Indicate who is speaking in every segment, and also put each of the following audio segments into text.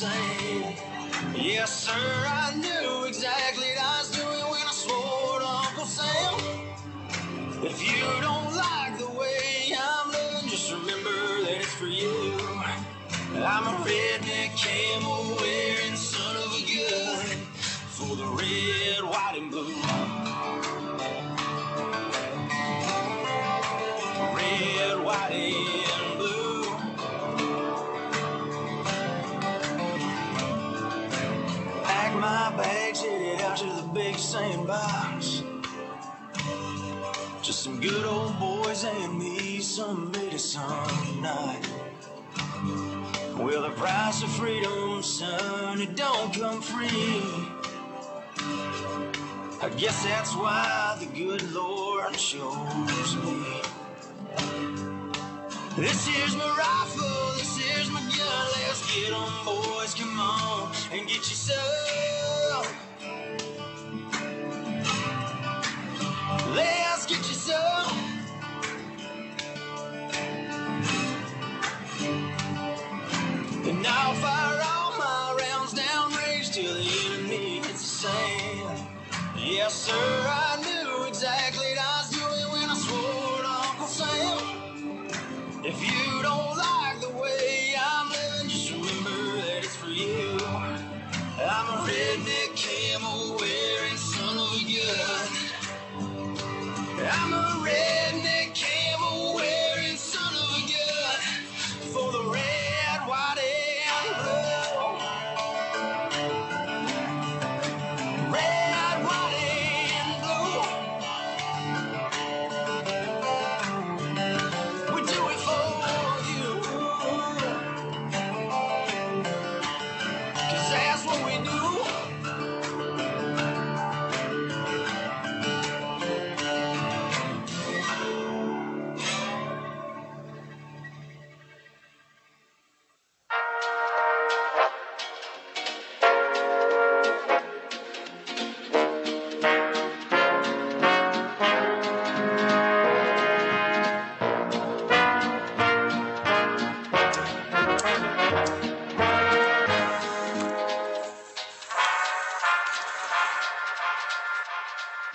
Speaker 1: same. Yes, sir, I knew exactly what I was doing when I swore to Uncle Sam. If you don't like the way I'm living, just remember that it's for you. I'm a redneck camel wearing son of a gun for the red, white, and blue. Red, white, and blue. Pack my bags, headed out to the big sandbox. Just some good old boys and me, some Mediation night. Well, the price of freedom, son, it don't come free. I guess that's why the good Lord chose me. This here's my rifle, this here's my gun. Let's get 'em, boys, come on and get you some. Let's get you some. And I'll fire all my rounds downrange till the enemy hits the sand. Yes, sir, I knew exactly what I was doing when I swore to Uncle Sam. If you don't like the way I'm living, just remember that it's for you. I'm a redneck camel wearing son of a gun. I'm a redneck camel wearing son of a gun for the red, white, and blue. Red, white, and blue. We do it for you, 'cause that's what we do.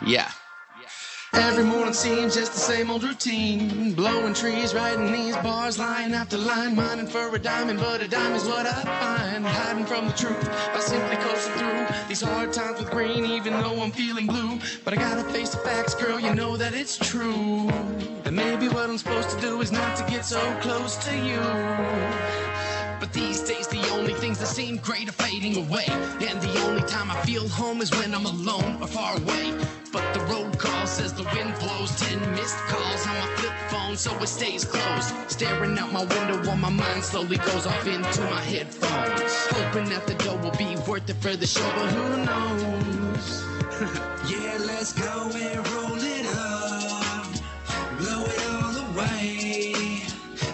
Speaker 2: Yeah. Every morning seems just the same old routine. Blowing trees, writing these bars, line after line, mining for a diamond, but a dime is what I find. Hiding from the truth by simply coasting through these hard times with green, even though I'm feeling blue. But I gotta face the facts, girl, you know that it's true. And maybe what I'm supposed to do is not to get so close to you. But these days the only things that seem great are fading away. And the only time I feel home is when I'm alone or far away. But the road calls as the wind blows. 10 missed calls on my flip phone, so it stays closed. Staring out my window while my mind slowly goes off into my headphones. Hoping that the dough will be worth it for the show, but who knows?
Speaker 1: Yeah, let's go and roll it up, blow it all away.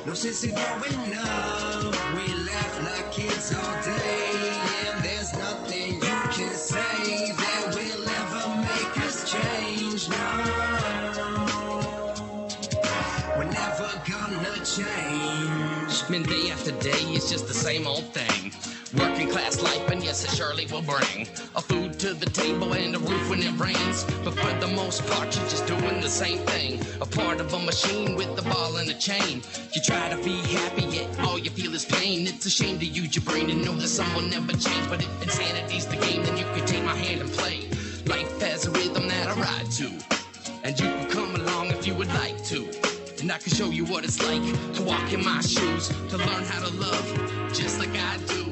Speaker 1: No sense in growing up, we laugh like kids all day. And there's nothing you can say that will ever make us change. No, we're never gonna change.
Speaker 2: Man, day after day, it's just the same old thing. Working class life, and yes, it surely will bring a food to the table and a roof when it rains. But for the most part, you're just doing the same thing. A part of a machine with the ball and a chain. You try to be happy, yet all you feel is pain. It's a shame to use your brain and know that some will never change. But if insanity's the game, then you can take my hand and play. Life has a rhythm that I ride to, and you can come along if you would like to. And I can show you what it's like to walk in my shoes, to learn how to love just like I do.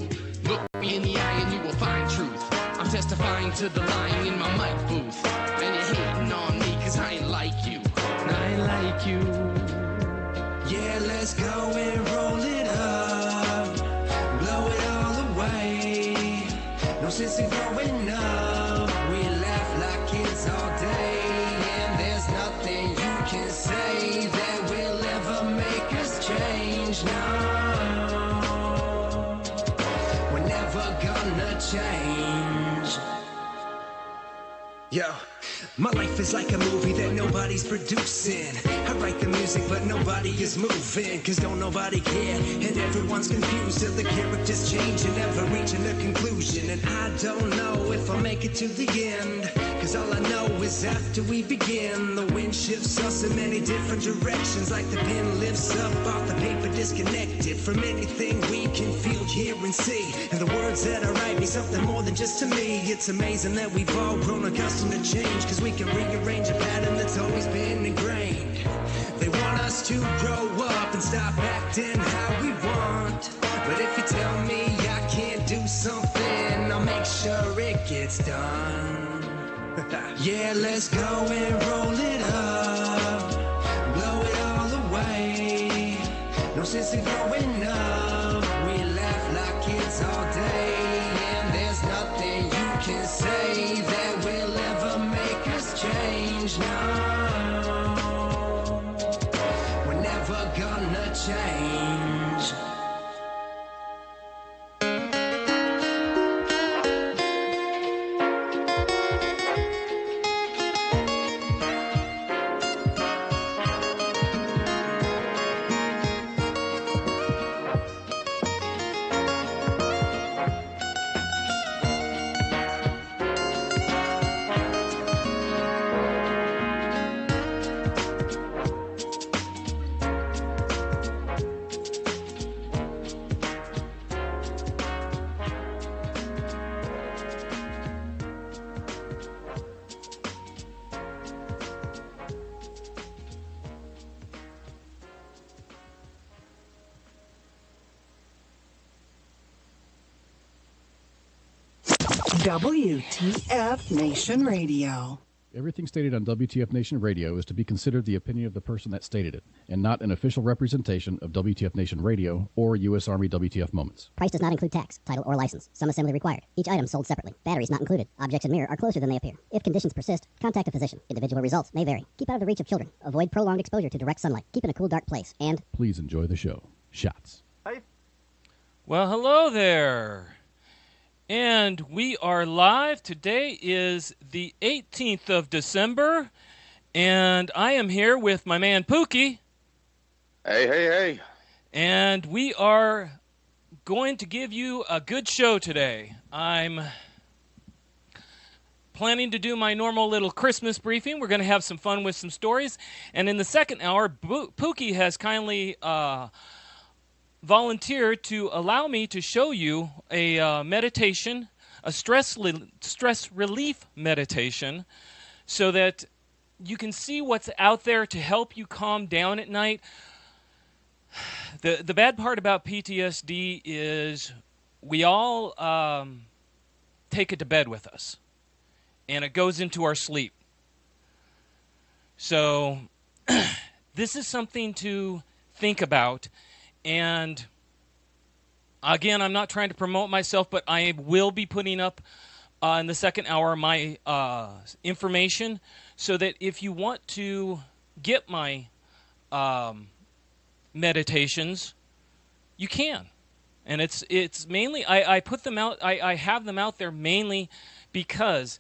Speaker 2: Look me in the eye and you will find truth. I'm testifying to the lying in my mic booth. And you're hating on me 'cause I ain't like you, and I ain't like you.
Speaker 1: Yeah, let's go and roll it up, blow it all away. No sense in growing up, we laugh like kids all day. And there's nothing you can say that will ever make us change. No, we're never gonna change. Yo, my life is like a movie that nobody's producing. I write the music but nobody is moving, cause don't nobody care and everyone's confused till the characters change and never reaching a conclusion. And I don't know if I'll make it to the end, cause all I know is after we begin, the wind shifts us in many different directions, like the pen lifts up off the paper disconnected from anything we can feel, hear and see. And the words that I write mean something more than just to me. It's amazing that we've all grown accustomed to change, cause we can rearrange a pattern that's always been ingrained. They want us to grow up and stop acting how we want, but if you tell me I can't do something, I'll make sure it gets done. Yeah, let's go and roll it up, blow it all away. No sense in growing up, we laugh like kids all day, and there's nothing you can say that will ever make us change. No, we're never gonna change.
Speaker 3: WTF Nation Radio.
Speaker 4: Everything stated on WTF Nation Radio is to be considered the opinion of the person that stated it, and not an official representation of WTF Nation Radio or U.S. Army WTF Moments.
Speaker 5: Price does not include tax, title, or license. Some assembly required. Each item sold separately. Batteries not included. Objects in mirror are closer than they appear. If conditions persist, contact a physician. Individual results may vary. Keep out of the reach of children. Avoid prolonged exposure to direct sunlight. Keep in a cool, dark place. And
Speaker 4: please enjoy the show. Shots.
Speaker 6: Hey. Well, hello there. And we are live. Today is the 18th of December, and I am here with my man Pookie.
Speaker 7: Hey.
Speaker 6: And we are going to give you a good show today. I'm planning to do my normal little Christmas briefing. We're going to have some fun with some stories. And in the second hour, Pookie has kindly volunteered to allow me to show you a meditation, a stress relief meditation, so that you can see what's out there to help you calm down at night. The bad part about PTSD is we all take it to bed with us, and it goes into our sleep. So this is something to think about. And again, I'm not trying to promote myself, but I will be putting up in the second hour my information, so that if you want to get my meditations, you can. And it's mainly I put them out. I have them out there mainly because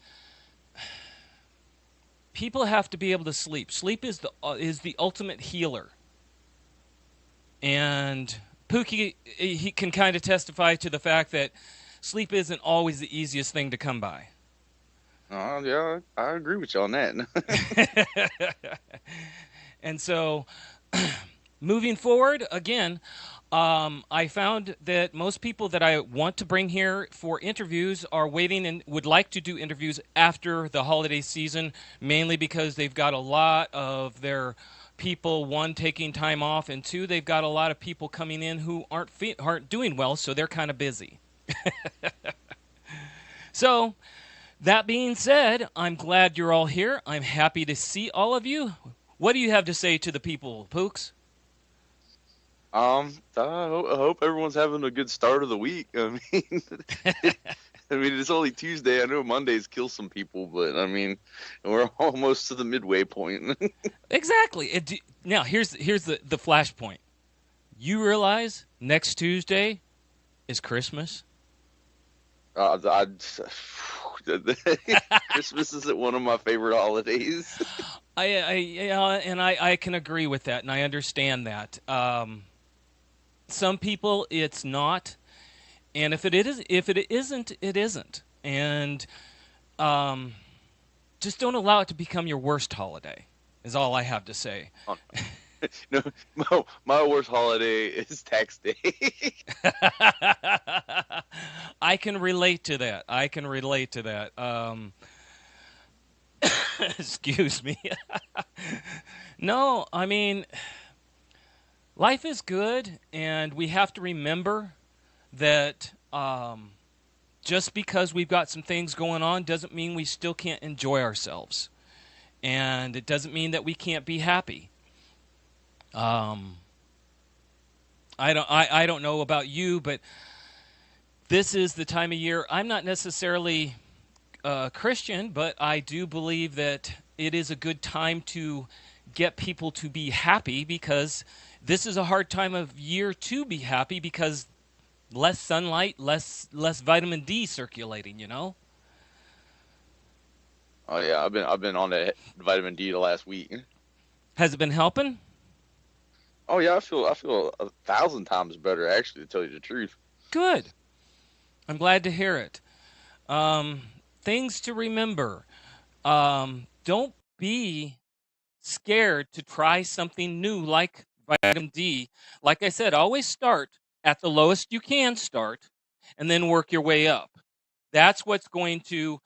Speaker 6: people have to be able to sleep. Sleep is the ultimate healer. And Pookie, he can kind of testify to the fact that sleep isn't always the easiest thing to come by.
Speaker 7: Yeah, I agree with you on that.
Speaker 6: And so, moving forward, again, I found that most people that I want to bring here for interviews are waiting and would like to do interviews after the holiday season, mainly because they've got a lot of their people, one, taking time off, and two, they've got a lot of people coming in who aren't doing well, so they're kind of busy. So, that being said, I'm glad you're all here. I'm happy to see all of you. What do you have to say to the people, Pooks?
Speaker 7: I hope everyone's having a good start of the week. I mean, it's only Tuesday. I know Mondays kill some people, but I mean, we're almost to the midway point.
Speaker 6: Exactly. Now, here's the flashpoint. You realize next Tuesday is Christmas?
Speaker 7: Christmas isn't one of my favorite holidays.
Speaker 6: I can agree with that, and I understand that. Some people, it's not, and if it isn't, it isn't, and um, just don't allow it to become your worst holiday. Is all I have to say.
Speaker 7: Oh, no, my worst holiday is tax day.
Speaker 6: I can relate to that. I can relate to that. Excuse me. No, I mean, life is good, and we have to remember that just because we've got some things going on doesn't mean we still can't enjoy ourselves. And it doesn't mean that we can't be happy. I don't know about you, but this is the time of year. I'm not necessarily Christian, but I do believe that it is a good time to get people to be happy, because this is a hard time of year to be happy, because less sunlight, less vitamin D circulating, you know?
Speaker 7: Oh yeah, I've been on that vitamin D the last week.
Speaker 6: Has it been helping?
Speaker 7: Oh yeah, I feel 1,000 times better, actually, to tell you the truth.
Speaker 6: Good. I'm glad to hear it. Things to remember. Don't be scared to try something new like vitamin D. Like I said, always start at the lowest you can start and then work your way up. That's what's going to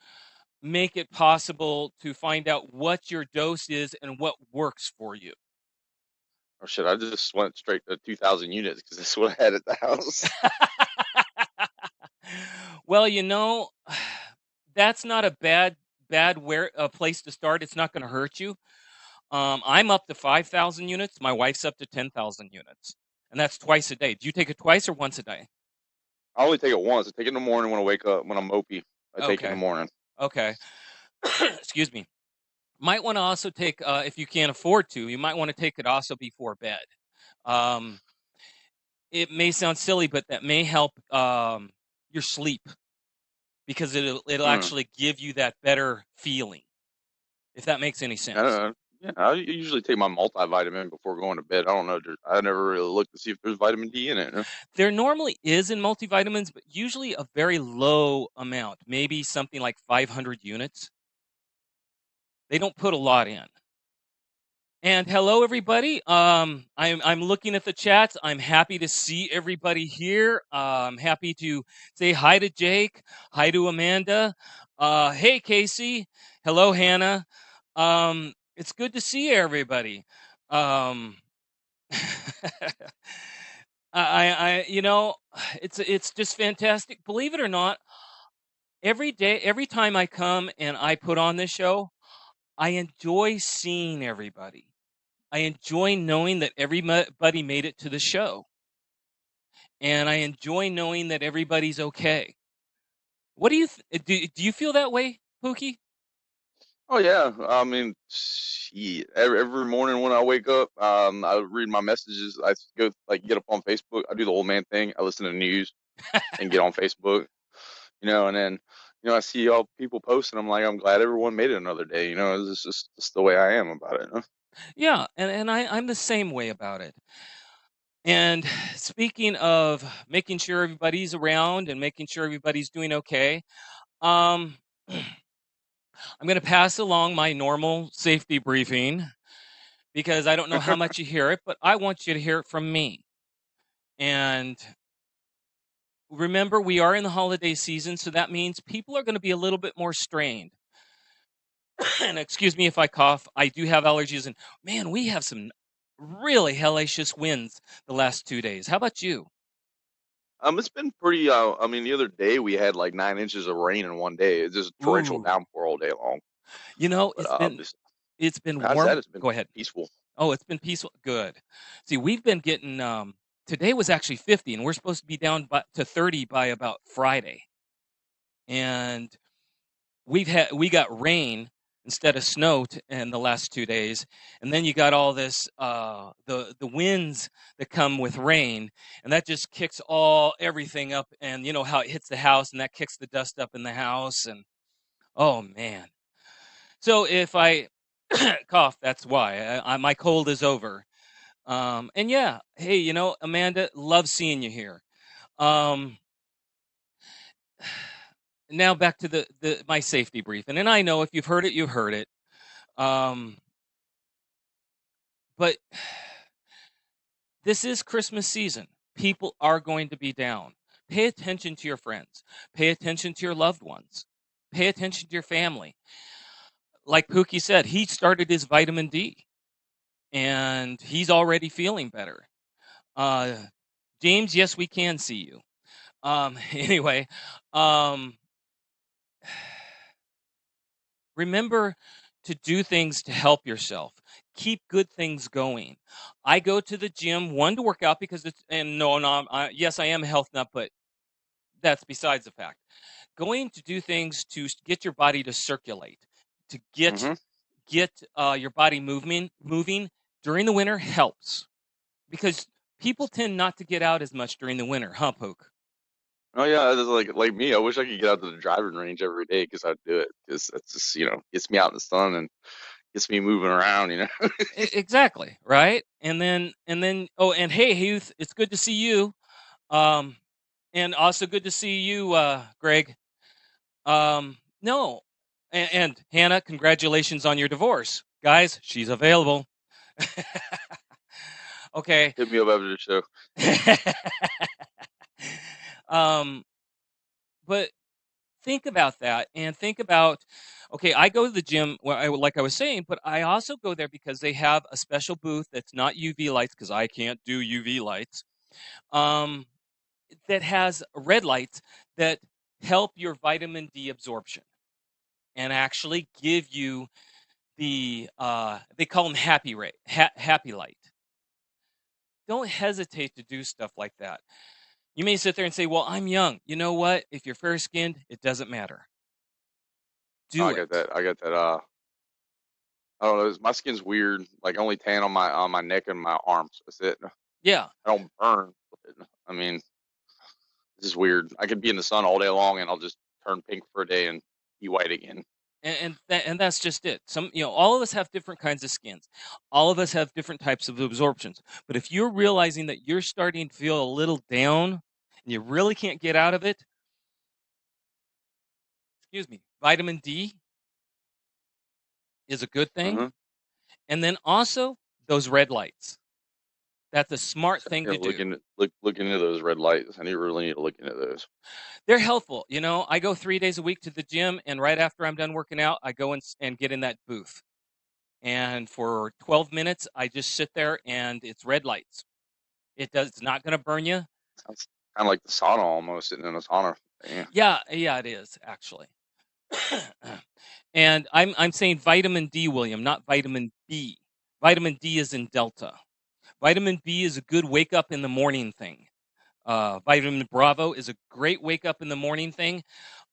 Speaker 6: make it possible to find out what your dose is and what works for you.
Speaker 7: Oh shit, I just went straight to 2,000 units because that's what I had at the house.
Speaker 6: Well, that's not a bad place to start. It's not going to hurt you. I'm up to 5,000 units. My wife's up to 10,000 units, and that's twice a day. Do you take it twice or once a day?
Speaker 7: I only take it once. I take it in the morning when I wake up. When I'm mopey, I take it in the
Speaker 6: Okay.
Speaker 7: morning.
Speaker 6: Okay. Excuse me. Might want to also take, if you can't afford to, you might want to take it also before bed. Um, it may sound silly, but that may help your sleep, because it'll
Speaker 7: Hmm.
Speaker 6: actually give you that better feeling, if that makes any
Speaker 7: I don't
Speaker 6: sense.
Speaker 7: know. Yeah, I usually take my multivitamin before going to bed. I don't know. I never really looked to see if there's vitamin D in it.
Speaker 6: There normally is in multivitamins, but usually a very low amount, maybe something like 500 units. They don't put a lot in. And hello, everybody. I'm looking at the chats. I'm happy to see everybody here. I'm happy to say hi to Jake, hi to Amanda. Hey, Casey. Hello, Hannah. It's good to see everybody. Um, it's just fantastic. Believe it or not, every day, every time I come and I put on this show, I enjoy seeing everybody. I enjoy knowing that everybody made it to the show, and I enjoy knowing that everybody's okay. What do you do? You feel that way, Pookie?
Speaker 7: Oh yeah, I mean, shit. Every morning when I wake up, I read my messages. I go get up on Facebook. I do the old man thing. I listen to the news and get on Facebook. And then I see all people posting. I'm like, I'm glad everyone made it another day. It's just the way I am about it.
Speaker 6: Yeah, and I'm the same way about it. And speaking of making sure everybody's around and making sure everybody's doing okay, um, I'm going to pass along my normal safety briefing, because I don't know how much you hear it, but I want you to hear it from me. And remember, we are in the holiday season, so that means people are going to be a little bit more strained. And excuse me if I cough. I do have allergies, and man, we have some really hellacious winds the last 2 days. How about you?
Speaker 7: It's been pretty. I mean, the other day we had like 9 inches of rain in one day. It's just torrential
Speaker 6: Ooh,
Speaker 7: downpour all day long. But
Speaker 6: it's been
Speaker 7: besides that,
Speaker 6: warm.
Speaker 7: it's been
Speaker 6: Go ahead.
Speaker 7: peaceful.
Speaker 6: Oh, it's been peaceful. Good. See, we've been getting today was actually 50, and we're supposed to be down to 30 by about Friday. And we got rain instead of snow in the last 2 days, and then you got all this the winds that come with rain, and that just kicks everything up, and you know how it hits the house, and that kicks the dust up in the house, and Oh man. So if I cough, that's why. My cold is over. And yeah, hey, Amanda, love seeing you here. Um, now back to the my safety briefing, and I know if you've heard it, you've heard it. Um, but this is Christmas season. People are going to be down. Pay attention to your friends. Pay attention to your loved ones. Pay attention to your family. Like Pookie said, he started his vitamin D, and he's already feeling better. Uh, James, yes, we can see you. Anyway, um, remember to do things to help yourself. Keep good things going. I go to the gym, one, to work out because yes, I am a health nut, but that's besides the fact. Going to do things to get your body to circulate, to get
Speaker 7: Mm-hmm.
Speaker 6: your body moving during the winter helps because people tend not to get out as much during the winter, huh, Poke?
Speaker 7: Oh yeah, it's like me. I wish I could get out to the driving range every day because I'd do it because that's just gets me out in the sun and gets me moving around.
Speaker 6: Exactly, right? And then oh, and hey, Heath, it's good to see you. Um, and also good to see you, Greg. No, and Hannah, congratulations on your divorce, guys. She's available. Okay.
Speaker 7: Hit me up after the show.
Speaker 6: um, but think about that and think about, okay, I go to the gym, like I was saying, but I also go there because they have a special booth that's not UV lights because I can't do UV lights. Um, that has red lights that help your vitamin D absorption and actually give you the they call them happy light. Don't hesitate to do stuff like that. You may sit there and say, well, I'm young. You know what? If you're fair skinned, it doesn't matter.
Speaker 7: Oh,
Speaker 6: Do
Speaker 7: I got
Speaker 6: it.
Speaker 7: that. I got that. I don't know. My skin's weird. Like only tan on my neck and my arms. That's it.
Speaker 6: Yeah.
Speaker 7: I don't burn. I mean, this is weird. I could be in the sun all day long and I'll just turn pink for a day and be white again.
Speaker 6: And that's just it. All of us have different kinds of skins. All of us have different types of absorptions. But if you're realizing that you're starting to feel a little down and you really can't get out of it, excuse me, vitamin D is a good thing.
Speaker 7: Uh-huh.
Speaker 6: And then also those red lights. That's a smart thing to do.
Speaker 7: Look into those red lights. Really need to look into those.
Speaker 6: They're helpful. I go 3 days a week to the gym, and right after I'm done working out, I go and get in that booth. And for 12 minutes, I just sit there, and it's red lights. It's not going to burn you.
Speaker 7: Sounds kind of like the sauna almost, sitting in a sauna.
Speaker 6: Yeah, it is actually. And I'm saying vitamin D, William, not vitamin B. Vitamin D is in Delta. Vitamin B is a good wake up in the morning thing. Vitamin Bravo is a great wake up in the morning thing.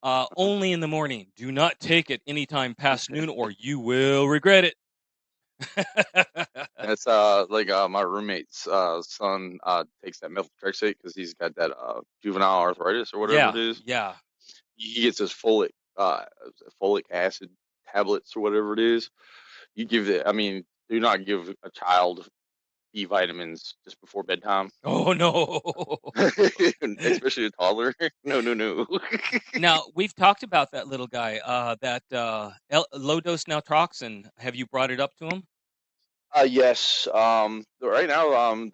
Speaker 6: Only in the morning. Do not take it anytime past noon, or you will regret it.
Speaker 7: That's like my roommate's son takes that methotrexate because he's got that juvenile arthritis or whatever it is.
Speaker 6: Yeah.
Speaker 7: He gets his folic acid tablets or whatever it is. You give it. I mean, do not give a child B vitamins just before bedtime.
Speaker 6: Oh no.
Speaker 7: Especially a toddler. No.
Speaker 6: Now we've talked about that little guy, that low dose naltrexone. Have you brought it up to him?
Speaker 7: Yes. Right now,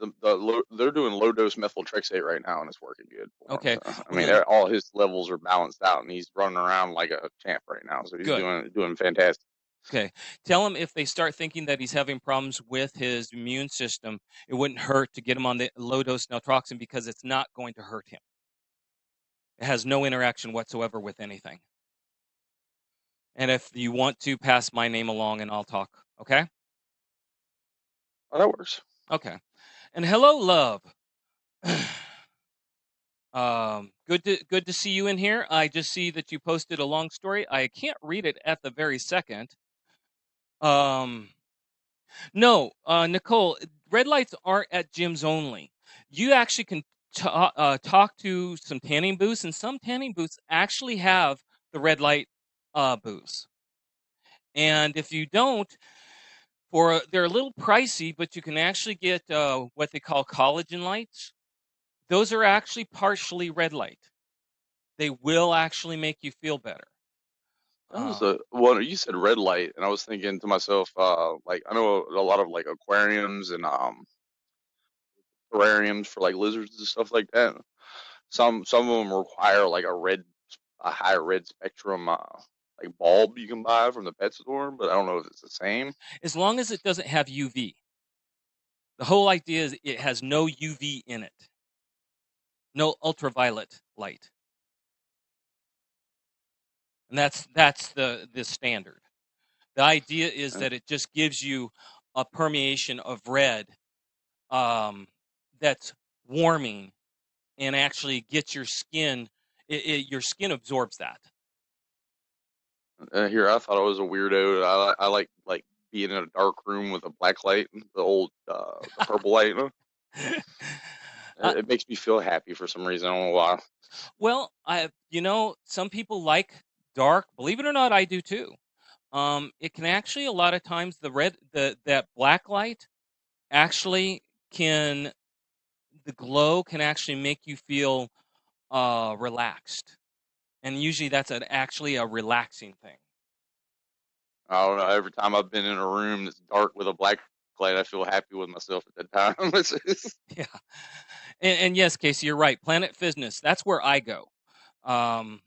Speaker 7: they're doing low dose methotrexate right now, and it's working good.
Speaker 6: Okay.
Speaker 7: So, I mean, all his levels are balanced out, and he's running around like a champ right now. So he's
Speaker 6: Good.
Speaker 7: doing fantastic.
Speaker 6: Okay. Tell him if they start thinking that he's having problems with his immune system, it wouldn't hurt to get him on the low dose naltrexone because it's not going to hurt him. It has no interaction whatsoever with anything. And if you want to, pass my name along and I'll talk. Okay?
Speaker 7: Oh, that works.
Speaker 6: Okay. And hello, love. Good to see you in here. I just see that you posted a long story. I can't read it at the very second. No, Nicole, red lights aren't at gyms only. You actually can talk to some tanning booths, and some tanning booths actually have the red light booths. And if you don't, they're a little pricey, but you can actually get what they call collagen lights. Those are actually partially red light. They will actually make you feel better.
Speaker 7: That was well, you said red light, and I was thinking to myself, like I know a lot of like aquariums and terrariums for like lizards and stuff like that. Some of them require like a high red spectrum like bulb you can buy from the pet store, but I don't know if it's the same.
Speaker 6: As long as it doesn't have UV. The whole idea is it has no UV in it, no ultraviolet light, and that's the standard. The idea is that it just gives you a permeation of red that's warming and actually gets your skin. Your skin absorbs that.
Speaker 7: Here, I thought I was a weirdo. I like being in a dark room with a black light, the old the purple light. It makes me feel happy for some reason. I don't know why.
Speaker 6: Well, some people like dark. Believe it or not, I do too. It can actually a lot of times that black light actually the glow can actually make you feel relaxed, and usually that's actually a relaxing thing.
Speaker 7: I don't know. Every time I've been in a room that's dark with a black light, I feel happy with myself at that time.
Speaker 6: Yeah, and yes, Casey, you're right. Planet Fitness, that's where I go.
Speaker 7: I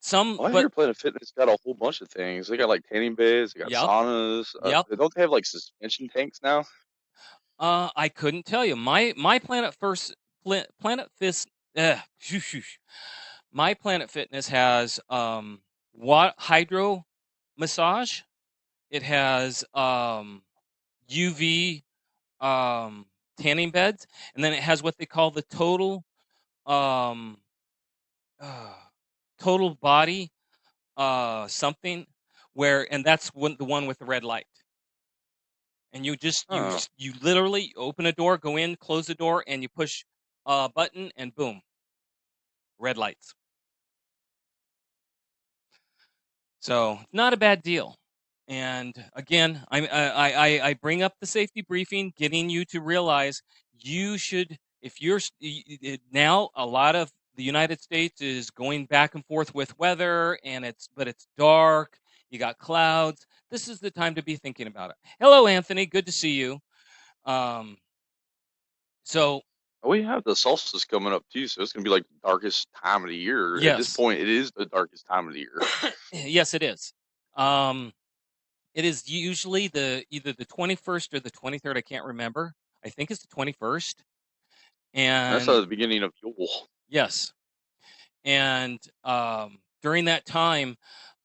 Speaker 7: hear Planet Fitness got a whole bunch of things. They got like tanning beds, they got
Speaker 6: Yep.
Speaker 7: saunas.
Speaker 6: Yep.
Speaker 7: Don't they have like suspension tanks now?
Speaker 6: I couldn't tell you. My Planet Fitness. My Planet Fitness has hydro massage. It has UV tanning beds, and then it has what they call the um, total body something, and that's the one with the red light. And you literally open a door, go in, close the door, and you push a button, and boom, red lights. So not a bad deal. And again, I bring up the safety briefing, getting you to realize you should, if you're now a lot of the United States is going back and forth with weather, but it's dark. You got clouds. This is the time to be thinking about it. Hello, Anthony. Good to see you. So
Speaker 7: we have the solstice coming up too, so it's gonna be like the darkest time of the year.
Speaker 6: Yes.
Speaker 7: At this point, it is the darkest time of the year.
Speaker 6: Yes, it is. It is usually either the 21st or the 23rd. I can't remember. I think it's the 21st. And
Speaker 7: that's the beginning of Yule.
Speaker 6: Yes. And during that time,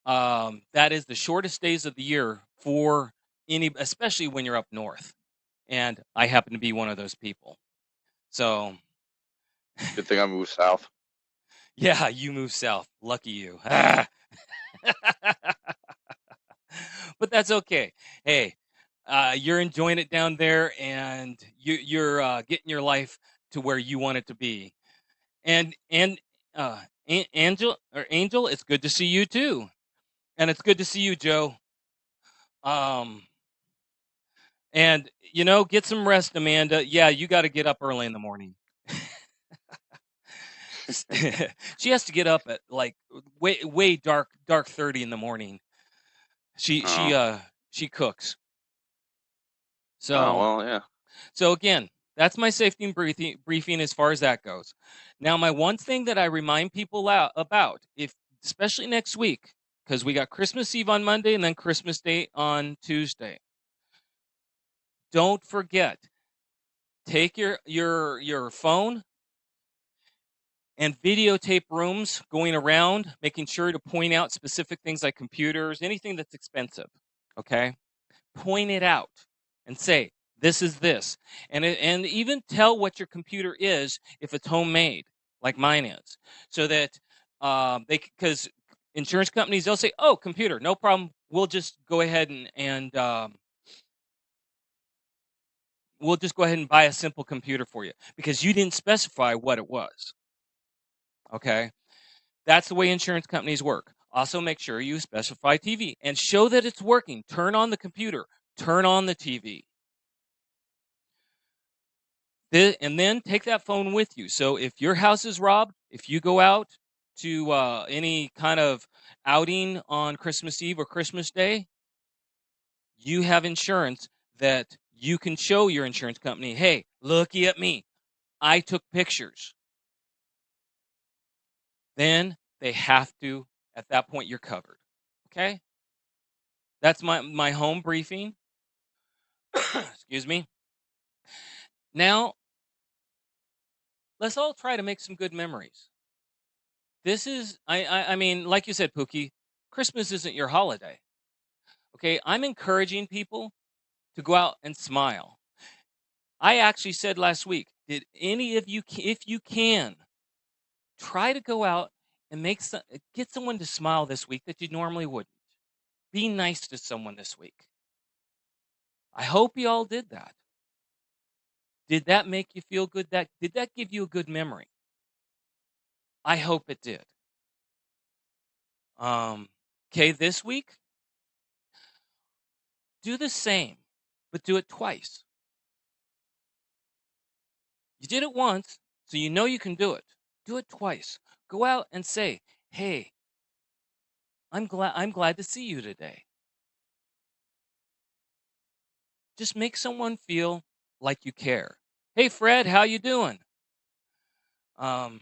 Speaker 6: that is the shortest days of the year for especially when you're up north. And I happen to be one of those people. So
Speaker 7: good thing I moved south.
Speaker 6: Yeah, you moved south. Lucky you. But that's okay. Hey, you're enjoying it down there, and you're getting your life to where you want it to be. And Angel, it's good to see you too, and it's good to see you, Joe. And get some rest, Amanda. Yeah, you got to get up early in the morning. She has to get up at like way dark 30 in the morning. She cooks. So
Speaker 7: well, yeah.
Speaker 6: So again, that's my safety and briefing as far as that goes. Now, my one thing that I remind people about, especially next week, because we got Christmas Eve on Monday and then Christmas Day on Tuesday. Don't forget, take your phone and videotape rooms going around, making sure to point out specific things like computers, anything that's expensive. Okay, point it out and say, this is this, and even tell what your computer is if it's homemade, like mine is, so that because insurance companies, they'll say, oh, computer, no problem, we'll just go ahead and we'll just go ahead and buy a simple computer for you because you didn't specify what it was. Okay, that's the way insurance companies work. Also, make sure you specify TV and show that it's working. Turn on the computer, turn on the TV. And then take that phone with you. So if your house is robbed, if you go out to any kind of outing on Christmas Eve or Christmas Day, you have insurance that you can show your insurance company, hey, looky at me. I took pictures. Then they have to, at that point, you're covered. Okay? That's my home briefing. Excuse me. Now, let's all try to make some good memories. This is, I mean, like you said, Pookie, Christmas isn't your holiday. Okay, I'm encouraging people to go out and smile. I actually said last week, did any of you, if you can, try to go out and get someone to smile this week that you normally wouldn't. Be nice to someone this week. I hope you all did that. Did that make you feel good? Did that give you a good memory? I hope it did. Okay, this week, do the same, but do it twice. You did it once, so you know you can do it. Do it twice. Go out and say, "Hey, I'm glad to see you today." Just make someone feel like you care. "Hey, Fred, how you doing?" Um,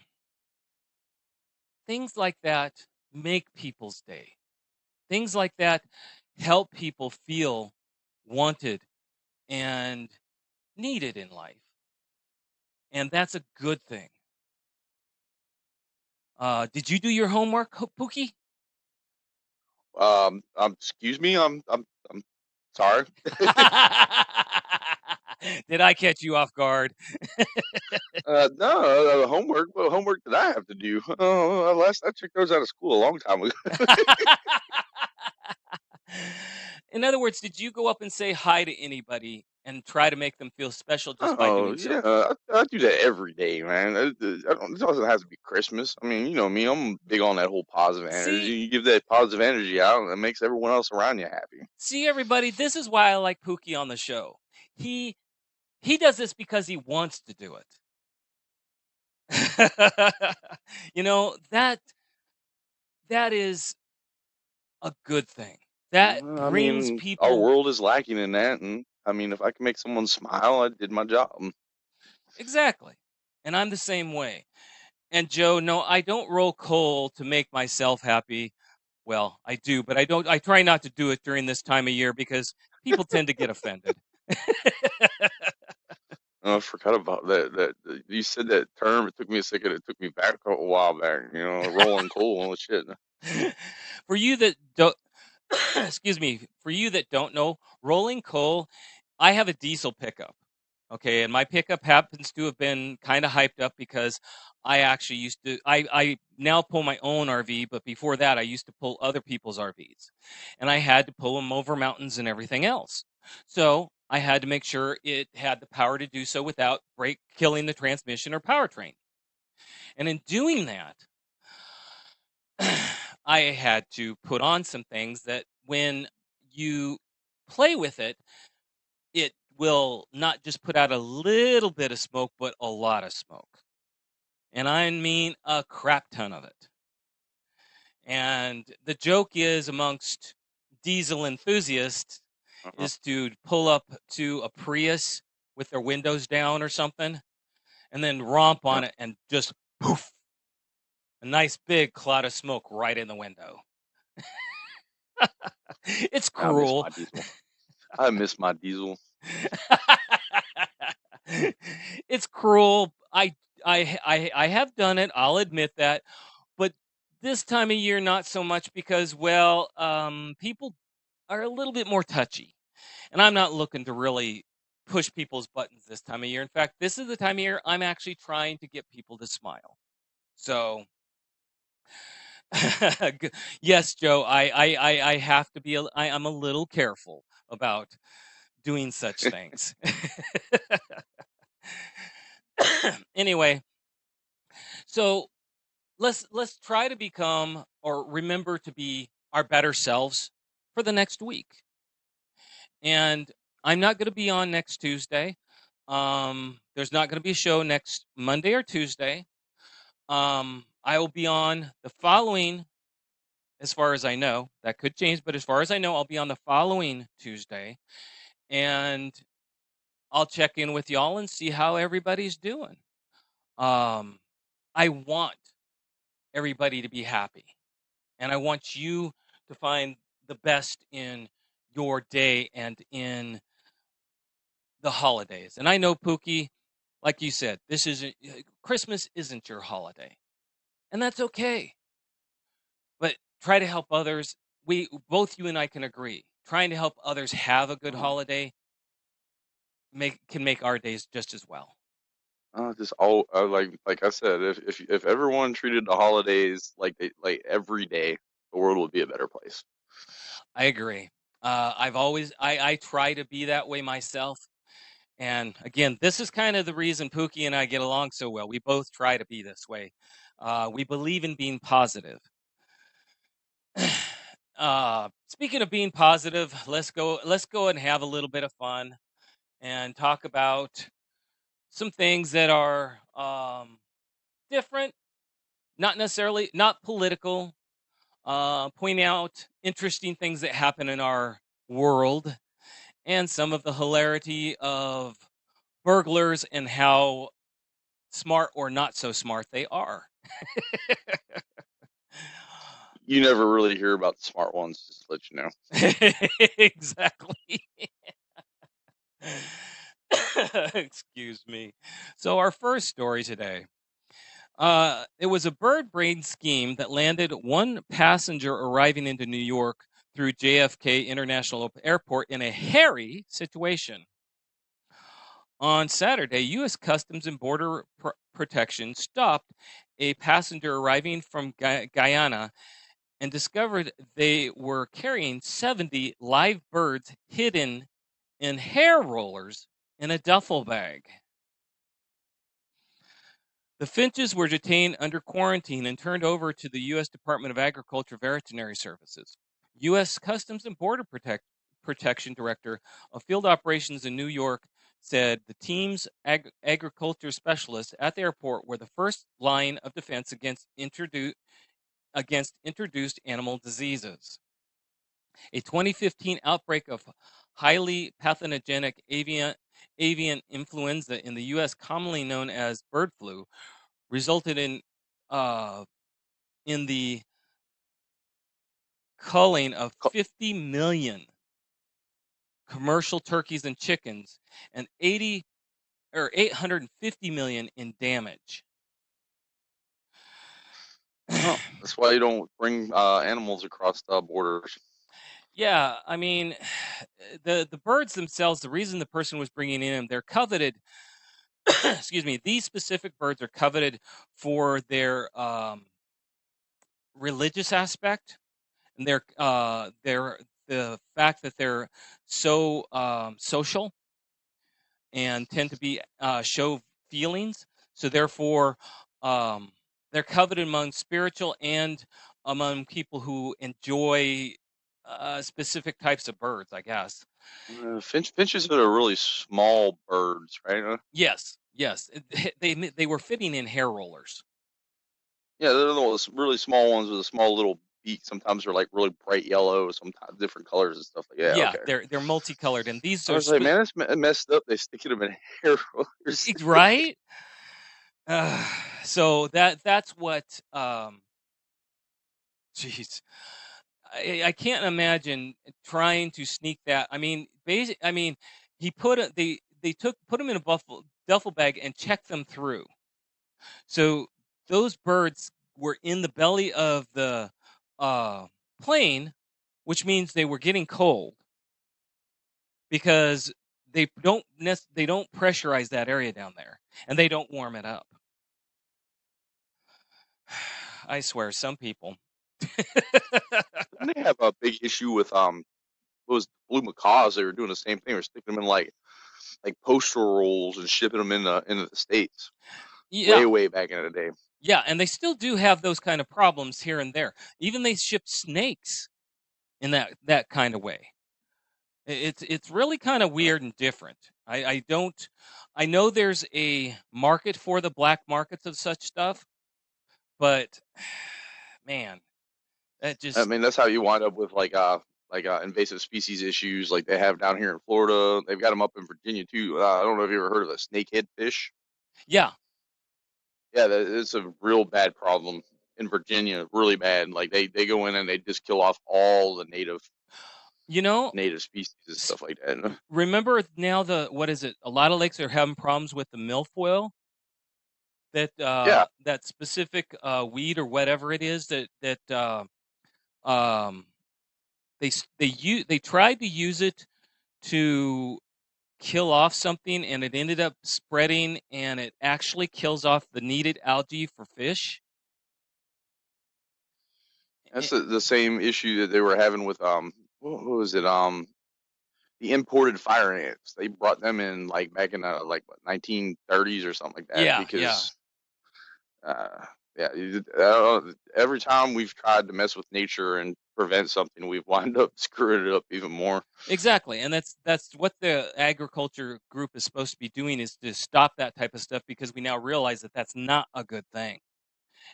Speaker 6: things like that make people's day. Things like that help people feel wanted and needed in life. And that's a good thing. Did you do your homework, Pookie?
Speaker 7: Excuse me. I'm sorry.
Speaker 6: Did I catch you off guard?
Speaker 7: No, homework. What homework did I have to do? Oh, I took those out of school a long time ago.
Speaker 6: In other words, did you go up and say hi to anybody and try to make them feel special just by
Speaker 7: Oh
Speaker 6: doing so?
Speaker 7: yeah, I do that every day, man. It doesn't have to be Christmas. I mean, you know me, I'm big on that whole positive energy.
Speaker 6: See,
Speaker 7: You give that positive energy out, and it makes everyone else around you happy.
Speaker 6: everybody, this is why I like Pookie on the show. He does this because he wants to do it. You know, that is a good thing. That
Speaker 7: I
Speaker 6: brings
Speaker 7: mean, our
Speaker 6: people
Speaker 7: world is lacking in that, and I mean, if I can make someone smile, I did my job.
Speaker 6: exactly. And I'm the same way. And Joe, no, I don't roll coal to make myself happy. Well, I do, but I try not to do it during this time of year because people tend to get offended.
Speaker 7: I forgot about that. You said that term. It took me a second. It took me back a while back. You know, rolling coal and shit.
Speaker 6: For you that don't excuse me, for you that don't know, rolling coal, I have a diesel pickup. Okay, and my pickup happens to have been kind of hyped up because I actually used to I now pull my own RV, but before that I used to pull other people's RVs. And I had to pull them over mountains and everything else. So, I had to make sure it had the power to do so without break killing the transmission or powertrain. And in doing that, I had to put on some things that when you play with it, it will not just put out a little bit of smoke, but a lot of smoke. And I mean a crap ton of it. And the joke is amongst diesel enthusiasts
Speaker 7: Uh-huh.
Speaker 6: is to pull up to a Prius with their windows down or something and then romp
Speaker 7: Yeah,
Speaker 6: on it and just poof, a nice big cloud of smoke right in the window. It's
Speaker 7: I miss
Speaker 6: cruel.
Speaker 7: my diesel. I miss my diesel.
Speaker 6: It's cruel. I have done it. I'll admit that. But this time of year, not so much because, well, people are a little bit more touchy. And I'm not looking to really push people's buttons this time of year. In fact, this is the time of year I'm actually trying to get people to smile. So, yes, Joe, I have to be, I'm a little careful about doing such things. Anyway, so let's try to become or remember to be our better selves for the next week. And I'm not going to be on next Tuesday. There's not going to be a show next Monday or Tuesday. I will be on the following, as far as I know. That could change, but as far as I know, I'll be on the following Tuesday, and I'll check in with y'all and see how everybody's doing. I want everybody to be happy, and I want you to find the best in your day and in the holidays. And I know, Pookie, like you said, this isn't Christmas isn't your holiday, and that's okay. But try to help others. We both you and I can agree. Trying to help others have a good holiday can make our days just as well.
Speaker 7: Just all like I said, if everyone treated the holidays like every day, the world would be a better place.
Speaker 6: I agree. I try to be that way myself. And again, this is kind of the reason Pookie and I get along so well. We both try to be this way. We believe in being positive. Speaking of being positive, let's go and have a little bit of fun and talk about some things that are different, not necessarily not political. Point out interesting things that happen in our world and some of the hilarity of burglars and how smart or not so smart they are.
Speaker 7: You never really hear about the smart ones, just to let you know.
Speaker 6: Exactly. Excuse me. So our first story today. It was a bird brain scheme that landed one passenger arriving into New York through JFK International Airport in a hairy situation. On Saturday, U.S. Customs and Border Protection stopped a passenger arriving from Guyana and discovered they were carrying 70 live birds hidden in hair rollers in a duffel bag. The finches were detained under quarantine and turned over to the U.S. Department of Agriculture Veterinary Services. U.S. Customs and Border Protection Director of Field Operations in New York said the team's agriculture specialists at the airport were the first line of defense against introduced animal diseases. A 2015 outbreak of highly pathogenic avian influenza in the U.S., commonly known as bird flu, resulted in the culling of 50 million commercial turkeys and chickens and 850 million in damage.
Speaker 7: Oh, that's why you don't bring animals across the borders.
Speaker 6: Yeah, I mean, the birds themselves, the reason the person was bringing in them, they're coveted. Excuse me. These specific birds are coveted for their religious aspect, and their the fact that they're so social and tend to be show feelings. So therefore, they're coveted among spiritual and among people who enjoy specific types of birds, I guess.
Speaker 7: Finches are really small birds, right?
Speaker 6: Yes, yes. They were fitting in hair rollers.
Speaker 7: Yeah, they're those really small ones with a small little beak. Sometimes they're like really bright yellow, sometimes different colors and stuff. Like
Speaker 6: Yeah,
Speaker 7: okay.
Speaker 6: they're multicolored, and these
Speaker 7: I
Speaker 6: are
Speaker 7: was like, man, it's messed up. They stick them in hair rollers.
Speaker 6: right. So that's what. Jeez, I can't imagine trying to sneak that. I mean, he put them in a duffel bag and checked them through. So those birds were in the belly of the plane, which means they were getting cold because they don't pressurize that area down there, and they don't warm it up. I swear, some people.
Speaker 7: Didn't they have a big issue with those blue macaws? They were doing the same thing. They were sticking them in like postal rolls and shipping them into the States.
Speaker 6: Yeah,
Speaker 7: Way back in the day.
Speaker 6: Yeah, and they still do have those kind of problems here and there. Even they ship snakes in that kind of way. It's really kind of weird and different. I don't. I know there's a market for the black markets of such stuff, but man, that
Speaker 7: I
Speaker 6: just
Speaker 7: mean, that's how you wind up with invasive species issues like they have down here in Florida. They've got them up in Virginia too. I don't know if you ever heard of a snakehead fish.
Speaker 6: yeah.
Speaker 7: Yeah, it's a real bad problem in Virginia, really bad. Like they go in and they just kill off all the
Speaker 6: You know,
Speaker 7: native species and
Speaker 6: s-
Speaker 7: stuff like that.
Speaker 6: remember now the what is it? A lot of lakes are having problems with the milfoil,
Speaker 7: Yeah,
Speaker 6: that specific weed or whatever it is um they tried to use it to kill off something, and it ended up spreading, and it actually kills off the needed algae for fish.
Speaker 7: that's
Speaker 6: Eh,
Speaker 7: the same issue that they were having with what was it the imported fire ants. They brought them in like back in like what, 1930s or something like that
Speaker 6: yeah, yeah.
Speaker 7: because yeah, every time we've tried to mess with nature and prevent something, we've wound up screwing it up even more.
Speaker 6: Exactly, and that's what the agriculture group is supposed to be doing, is to stop that type of stuff, because we now realize that that's not a good thing.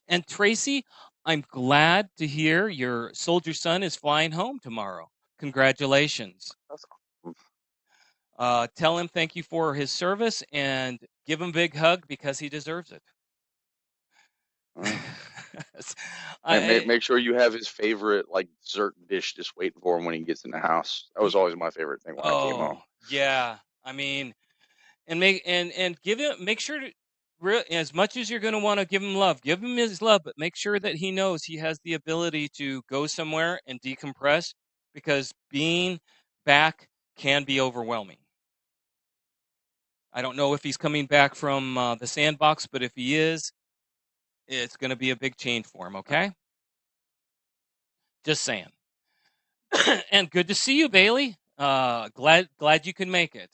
Speaker 6: And Tracy, I'm glad to hear your soldier son is flying home tomorrow. Congratulations.
Speaker 7: That's
Speaker 6: Tell him thank you for his service, and give him a big hug because he deserves it.
Speaker 7: awesome.
Speaker 6: I,
Speaker 7: Make sure you have his favorite like dessert dish just waiting for him when he gets in the house. That was always my favorite thing when I came home.
Speaker 6: oh yeah, I mean, and give him, make sure to as much as you're going to want to give him his love, but make sure that he knows he has the ability to go somewhere and decompress, because being back can be overwhelming. I don't know if he's coming back from the sandbox, but if he is, it's going to be a big change for him. Okay, just saying. And good to see you, Bailey. Glad you can make it.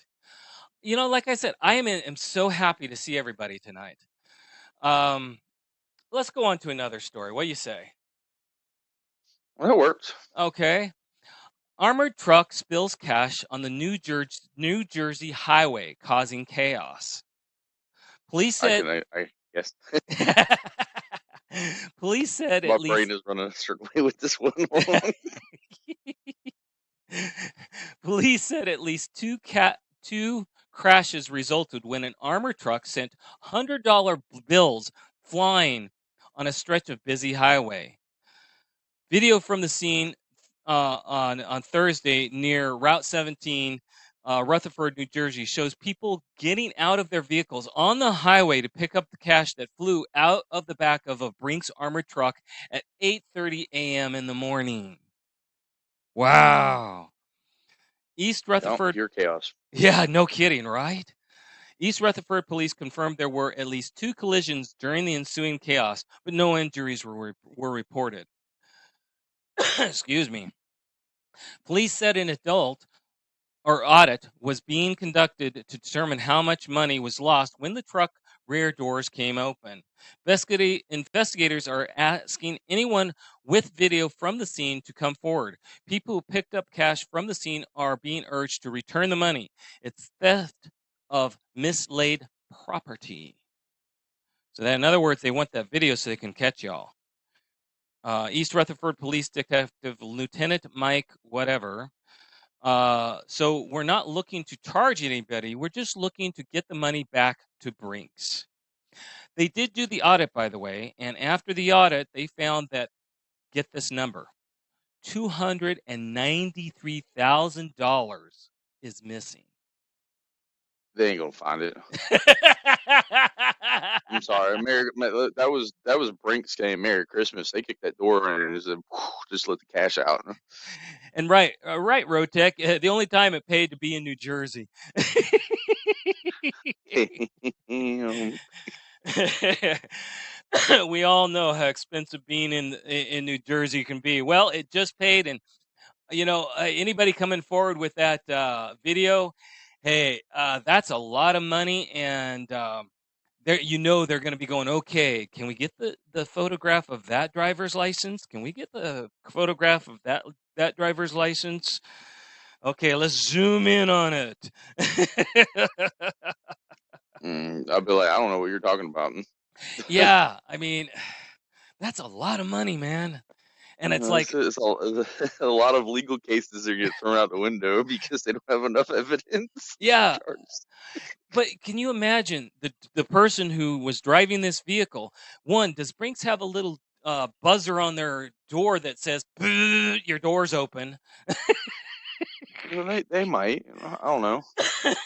Speaker 6: Like I said, am so happy to see everybody tonight. Um, let's go on to another story. What do you say?
Speaker 7: Well, that worked.
Speaker 6: Okay. Armored truck spills cash on the New Jersey highway, causing chaos. Police said
Speaker 7: I guess
Speaker 6: police said
Speaker 7: my
Speaker 6: at
Speaker 7: brain
Speaker 6: least
Speaker 7: is running a certain way with this one.
Speaker 6: police said at least two crashes resulted when an armored truck sent $100 bills flying on a stretch of busy highway. Video from the scene on Thursday near Route 17, Rutherford, New Jersey, shows people getting out of their vehicles on the highway to pick up the cash that flew out of the back of a Brinks armored truck at 8:30 a.m. in the morning. Wow. East
Speaker 7: No,
Speaker 6: Rutherford,
Speaker 7: pure chaos.
Speaker 6: yeah, no kidding, right? East Rutherford police confirmed there were at least two collisions during the ensuing chaos, but no injuries were reported. Excuse me. Police said an audit was being conducted to determine how much money was lost when the truck rear doors came open. Investigators are asking anyone with video from the scene to come forward. People who picked up cash from the scene are being urged to return the money. It's theft of mislaid property. So that, in other words, they want that video so they can catch y'all. East Rutherford Police Detective Lieutenant Mike whatever. So we're not looking to charge anybody. We're just looking to get the money back to Brinks. They did do the audit, by the way, and after the audit, they found that, get this number, $293,000 is missing.
Speaker 7: They ain't gonna find it. I'm sorry. That was Brink's game. Merry Christmas. They kicked that door in and just let the cash out.
Speaker 6: And right, Rotec. The only time it paid to be in New Jersey. We all know how expensive being in New Jersey can be. Well, it just paid, and anybody coming forward with that video, hey, that's a lot of money, and they're going to be going, okay, can we get the photograph of that driver's license? Can we get the photograph of that driver's license? Okay, let's zoom in on it.
Speaker 7: I'd be like, I don't know what you're talking about.
Speaker 6: Yeah, I mean, that's a lot of money, man. And it's like,
Speaker 7: It's a lot of legal cases are get thrown out the window because they don't have enough evidence.
Speaker 6: yeah, but can you imagine the person who was driving this vehicle? One, does Brinks have a little buzzer on their door that says your door's open?
Speaker 7: They might. I don't know.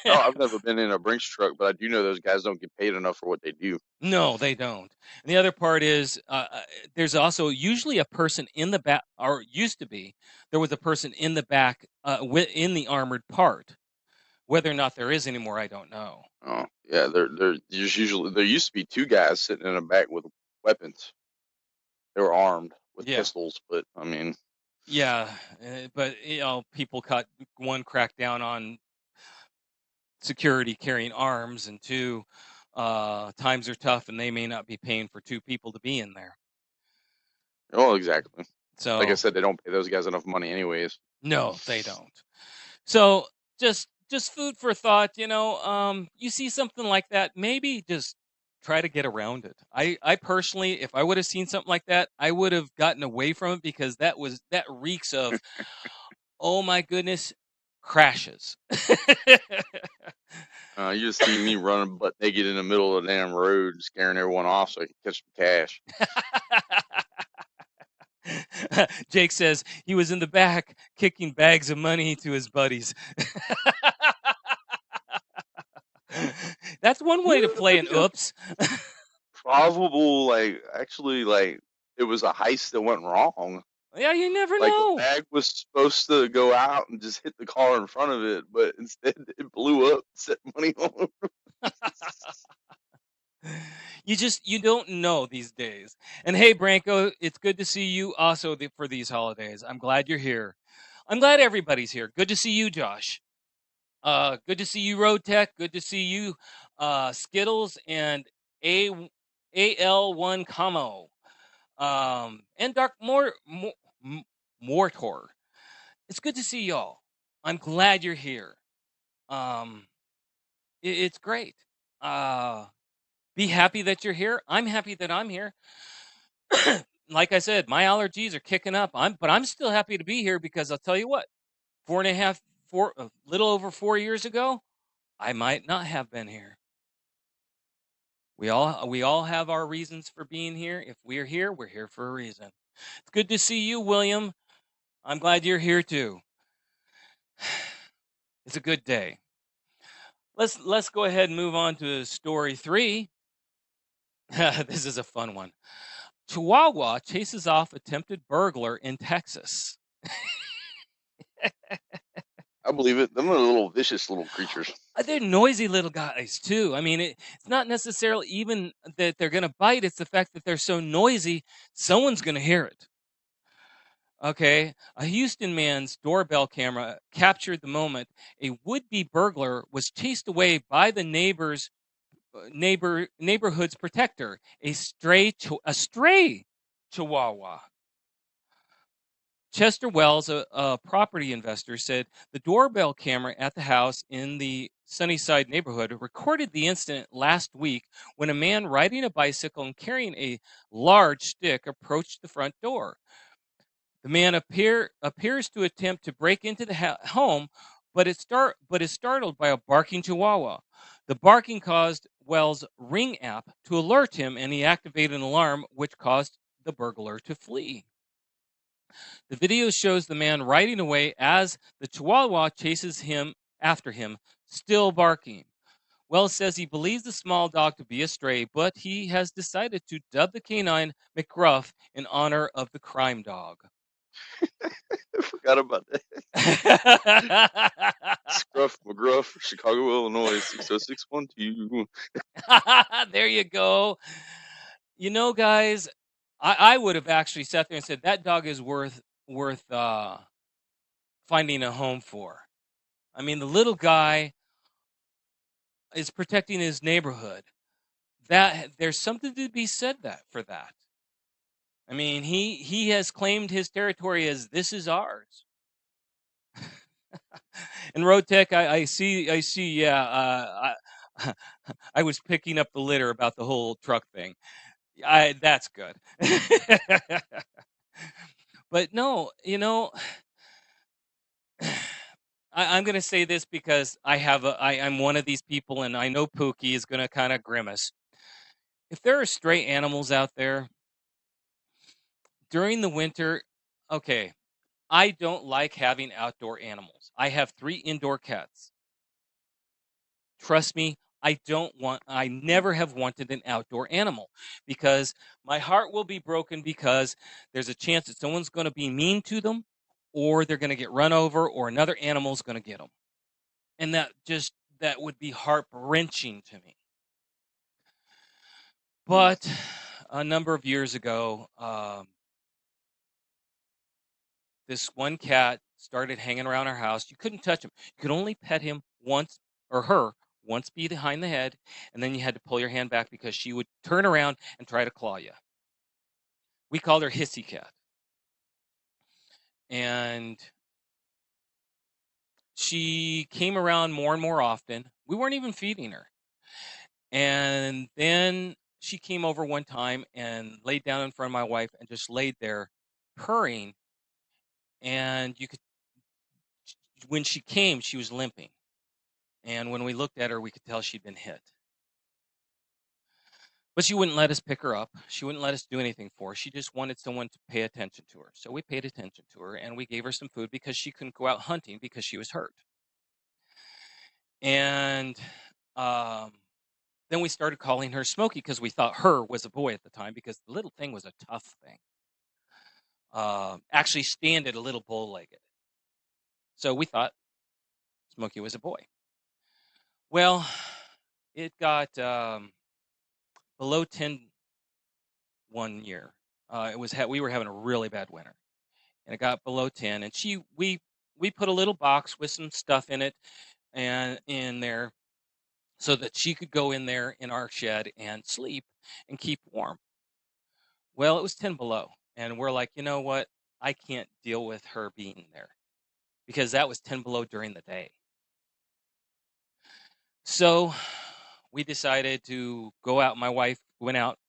Speaker 7: I've never been in a Brinks truck, but I do know those guys don't get paid enough for what they do.
Speaker 6: No, they don't. And the other part is there's also usually a person in the back, or used to be, there was a person in the back in the armored part. Whether or not there is anymore, I don't know.
Speaker 7: Oh yeah, there's usually there used to be two guys sitting in the back with weapons. They were armed with pistols, but I mean,
Speaker 6: yeah, but people cut one crackdown on security carrying arms, and two, times are tough, and they may not be paying for two people to be in there.
Speaker 7: oh, exactly.
Speaker 6: So,
Speaker 7: like I said, they don't pay those guys enough money, anyways.
Speaker 6: No, they don't. So just food for thought. You see something like that, maybe just try to get around it. I personally, if I would have seen something like that, I would have gotten away from it, because that reeks of, oh my goodness, crashes.
Speaker 7: You just see me running butt naked in the middle of the damn road, scaring everyone off so I can catch some cash.
Speaker 6: Jake says he was in the back kicking bags of money to his buddies. That's one way to play an oops.
Speaker 7: Probable, actually, it was a heist that went wrong.
Speaker 6: Yeah, you never
Speaker 7: Like,
Speaker 6: know.
Speaker 7: the bag was supposed to go out and just hit the car in front of it, but instead it blew up and set money all over.
Speaker 6: You don't know these days. And hey, Branko, it's good to see you also for these holidays. I'm glad you're here. I'm glad everybody's here. Good to see you, Josh. Good to see you, Road Tech. Good to see you, Skittles and AL1 Camo. And Dark Mortor. It's good to see y'all. I'm glad you're here. It's great. Be happy that you're here. I'm happy that I'm here. Like I said, my allergies are kicking up. But I'm still happy to be here, because I'll tell you what, a little over 4 years ago, I might not have been here. We all have our reasons for being here. If we're here for a reason. It's good to see you, William. I'm glad you're here too. It's a good day. Let's go ahead and move on to story 3. This is a fun one. Chihuahua chases off attempted burglar in Texas.
Speaker 7: I believe it. Them are little vicious little creatures.
Speaker 6: They're noisy little guys too. I mean, it's not necessarily even that they're going to bite. It's the fact that they're so noisy, someone's going to hear it. Okay, a Houston man's doorbell camera captured the moment a would-be burglar was chased away by the neighborhood's protector, a stray Chihuahua. Chester Wells, a property investor, said the doorbell camera at the house in the Sunnyside neighborhood recorded the incident last week when a man riding a bicycle and carrying a large stick approached the front door. The man appears to attempt to break into the home, but is startled by a barking Chihuahua. The barking caused Wells' Ring app to alert him, and he activated an alarm, which caused the burglar to flee. The video shows the man riding away as the Chihuahua chases after him, still barking. Wells says he believes the small dog to be a stray, but he has decided to dub the canine McGruff in honor of the crime dog.
Speaker 7: I forgot about that. Scruff McGruff, Chicago, Illinois, 60612.
Speaker 6: There you go. Guys, I would have actually sat there and said that dog is worth finding a home for. I mean, the little guy is protecting his neighborhood. that there's something to be said for that. I mean, he has claimed his territory as this is ours. And Road Tech, I see, yeah. I was picking up the litter about the whole truck thing. That's good. But no, I'm going to say this because I'm one of these people, and I know Pookie is going to kind of grimace. If there are stray animals out there during the winter, okay, I don't like having outdoor animals. I have 3 indoor cats. Trust me, I never have wanted an outdoor animal because my heart will be broken because there's a chance that someone's going to be mean to them, or they're going to get run over, or another animal's going to get them. And that would be heart-wrenching to me. But a number of years ago, this one cat started hanging around our house. You couldn't touch him. You could only pet him once, or her once behind the head, and then you had to pull your hand back because she would turn around and try to claw you. We called her Hissy Cat. And she came around more and more often. We weren't even feeding her. And then she came over one time and laid down in front of my wife and just laid there purring. And when she came, she was limping. And when we looked at her, we could tell she'd been hit. But she wouldn't let us pick her up. She wouldn't let us do anything for her. She just wanted someone to pay attention to her. So we paid attention to her, and we gave her some food because she couldn't go out hunting because she was hurt. And then we started calling her Smokey because we thought her was a boy at the time because the little thing was a tough thing. Actually standed a little bow-legged. So we thought Smokey was a boy. Well, it got below 10 one year. We were having a really bad winter, and it got below 10. And we put a little box with some stuff in it, and in there, so that she could go in there in our shed and sleep and keep warm. Well, it was 10 below, and we're like, you know what? I can't deal with her being there because that was 10 below during the day. So we decided to go out. My wife went out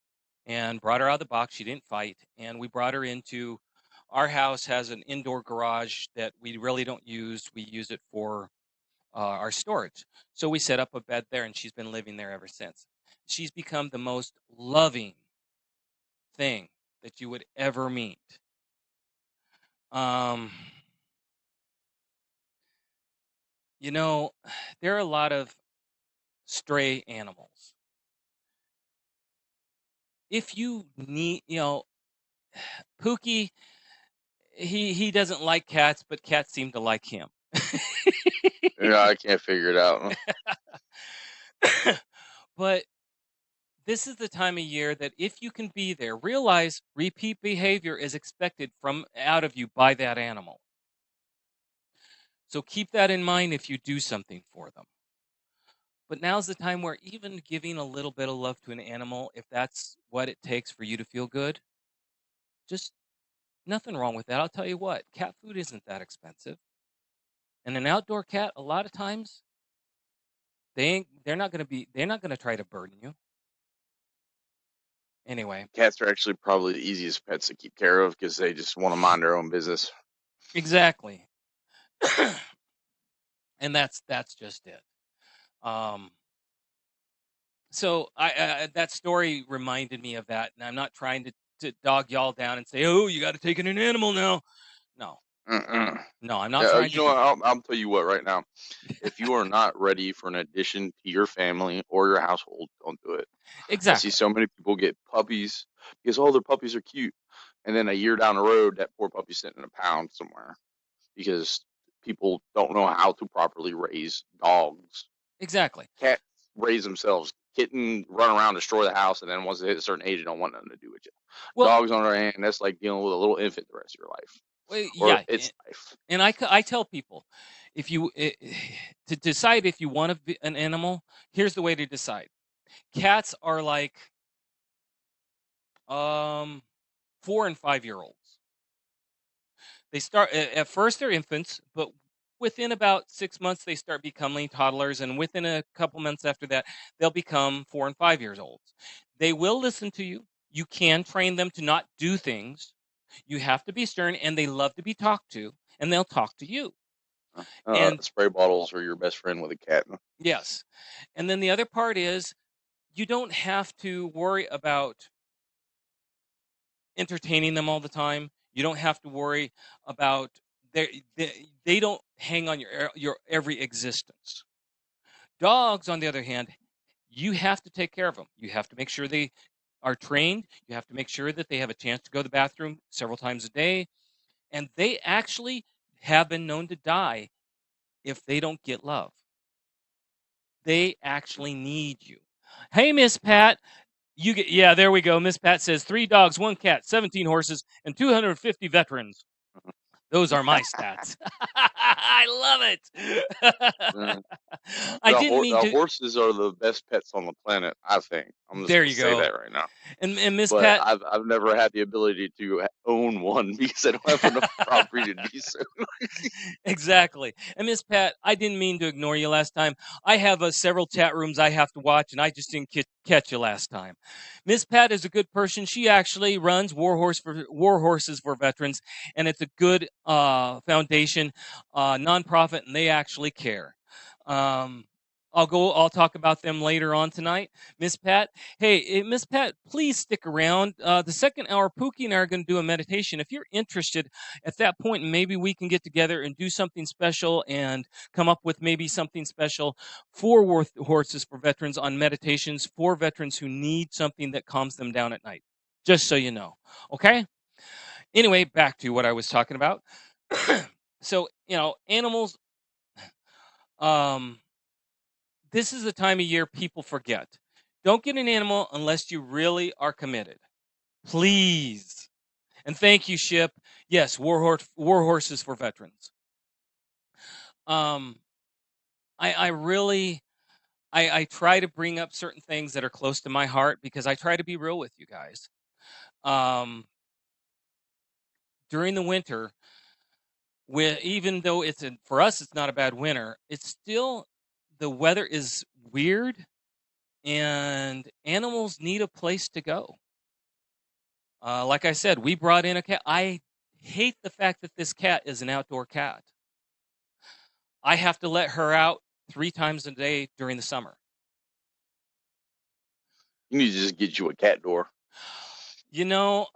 Speaker 6: and brought her out of the box. She didn't fight. And we brought her into our house. Has an indoor garage that we really don't use. We use it for our storage. So we set up a bed there, and she's been living there ever since. She's become the most loving thing that you would ever meet. There are a lot of stray animals. If you need, Pookie, he doesn't like cats, but cats seem to like him.
Speaker 7: Yeah, I can't figure it out.
Speaker 6: But this is the time of year that if you can be there, realize repeat behavior is expected from out of you by that animal. So keep that in mind if you do something for them. But now's the time where even giving a little bit of love to an animal, if that's what it takes for you to feel good, just nothing wrong with that. I'll tell you what, cat food isn't that expensive. And an outdoor cat, a lot of times, they're not gonna try to burden you. Anyway.
Speaker 7: Cats are actually probably the easiest pets to keep care of because they just want to mind their own business.
Speaker 6: Exactly. And that's just it. So that story reminded me of that, and I'm not trying to dog y'all down and say, "Oh, you got to take in an animal now." No, no, I'm not trying to.
Speaker 7: I'll tell you what right now. If you are not ready for an addition to your family or your household, don't do it.
Speaker 6: Exactly.
Speaker 7: I see so many people get puppies because their puppies are cute, and then a year down the road, that poor puppy's sitting in a pound somewhere because people don't know how to properly raise dogs.
Speaker 6: Exactly.
Speaker 7: Cats raise themselves. Kitten run around, destroy the house, and then once they hit a certain age, they don't want nothing to do with you. Well, dogs, on the other hand, that's like dealing with a little infant the rest of your life. Its life.
Speaker 6: And I tell people, if you to decide if you want an animal, here's the way to decide. Cats are like 4 and 5 year olds. They start at first they're infants, but within about 6 months they start becoming toddlers, and within a couple months after that they'll become 4 and 5 years old. They will listen to you. You can train them to not do things. You have to be stern, and they love to be talked to, and they'll talk to you. And
Speaker 7: Spray bottles are your best friend with a cat.
Speaker 6: yes, and then the other part is you don't have to worry about entertaining them all the time. You don't have to worry about they don't hang on your every existence. Dogs, on the other hand, you have to take care of them. You have to make sure they are trained. You have to make sure that they have a chance to go to the bathroom several times a day. And they actually have been known to die if they don't get love. They actually need you. Hey, Miss Pat, yeah, there we go. Miss Pat says 3 dogs, 1 cat, 17 horses, and 250 veterans. Those are my stats. I love it. I didn't mean to.
Speaker 7: Horses are the best pets on the planet, I think. I'm just
Speaker 6: There
Speaker 7: gonna
Speaker 6: you
Speaker 7: say
Speaker 6: go.
Speaker 7: that right now.
Speaker 6: And Miss
Speaker 7: But
Speaker 6: Pat,
Speaker 7: I've never had the ability to own one because I don't have enough property to do so.
Speaker 6: exactly. And Miss Pat, I didn't mean to ignore you last time. I have several chat rooms I have to watch, and I just didn't catch you last time. Miss Pat is a good person. She actually runs War Horses for Veterans, and it's a good foundation, nonprofit, and they actually care. I'll talk about them later on tonight. Miss Pat, hey, Miss Pat, please stick around. The second hour, Pookie and I are going to do a meditation. If you're interested at that point, maybe we can get together and do something special and come up with maybe something special for Horses for Veterans on meditations for veterans who need something that calms them down at night. Just so you know. Okay? Anyway, back to what I was talking about. So, animals, this is the time of year people forget. Don't get an animal unless you really are committed. Please. And thank you, Ship. Yes, War Horses for Veterans. I really I try to bring up certain things that are close to my heart because I try to be real with you guys. During the winter, even though for us it's not a bad winter, it's still the weather is weird and animals need a place to go. Like I said, we brought in a cat. I hate the fact that this cat is an outdoor cat. I have to let her out 3 times a day during the summer.
Speaker 7: You need to just get you a cat door.
Speaker 6: The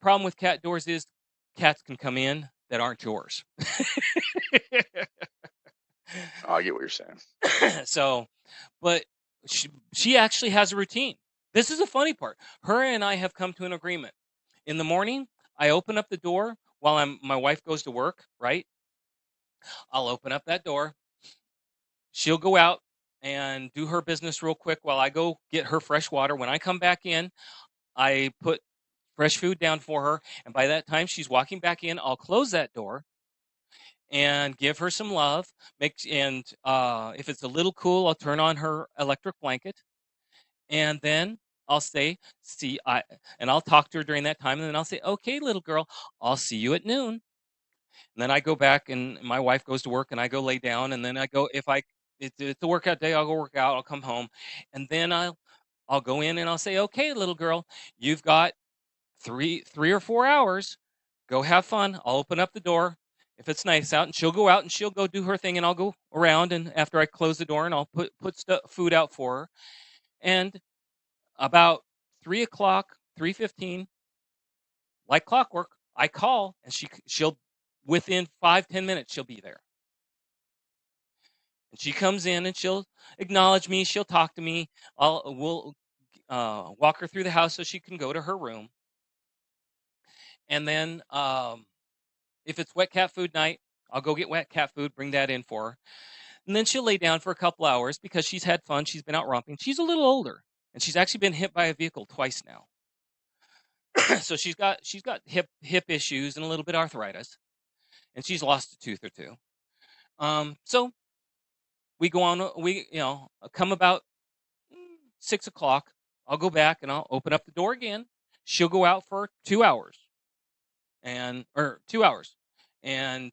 Speaker 6: problem with cat doors is cats can come in that aren't yours.
Speaker 7: Oh, I get what you're saying.
Speaker 6: So, but she actually has a routine. This is a funny part. Her and I have come to an agreement. In the morning, I open up the door while my wife goes to work, right? I'll open up that door. She'll go out and do her business real quick while I go get her fresh water. When I come back in, I put fresh food down for her. And by that time she's walking back in, I'll close that door and give her some love. If it's a little cool, I'll turn on her electric blanket. And then I'll say, and I'll talk to her during that time. And then I'll say, okay, little girl, I'll see you at noon. And then I go back and my wife goes to work and I go lay down. And then I go, if it's a workout day, I'll go work out. I'll come home. And then I'll go in and I'll say, okay, little girl, you've got 3 or 4 hours. Go have fun. I'll open up the door if it's nice out, and she'll go out and she'll go do her thing, and I'll go around. And after I close the door, and I'll put food out for her. And about 3 o'clock, 3:15, like clockwork, I call, and she'll within 5-10 minutes she'll be there. And she comes in and she'll acknowledge me. She'll talk to me. We'll walk her through the house so she can go to her room. And then if it's wet cat food night, I'll go get wet cat food, bring that in for her. And then she'll lay down for a couple hours because she's had fun. She's been out romping. She's a little older, and she's actually been hit by a vehicle twice now. So she's got hip issues and a little bit of arthritis, and she's lost a tooth or two. So we go on. We come about 6 o'clock, I'll go back and I'll open up the door again. She'll go out for 2 hours or 2 hours and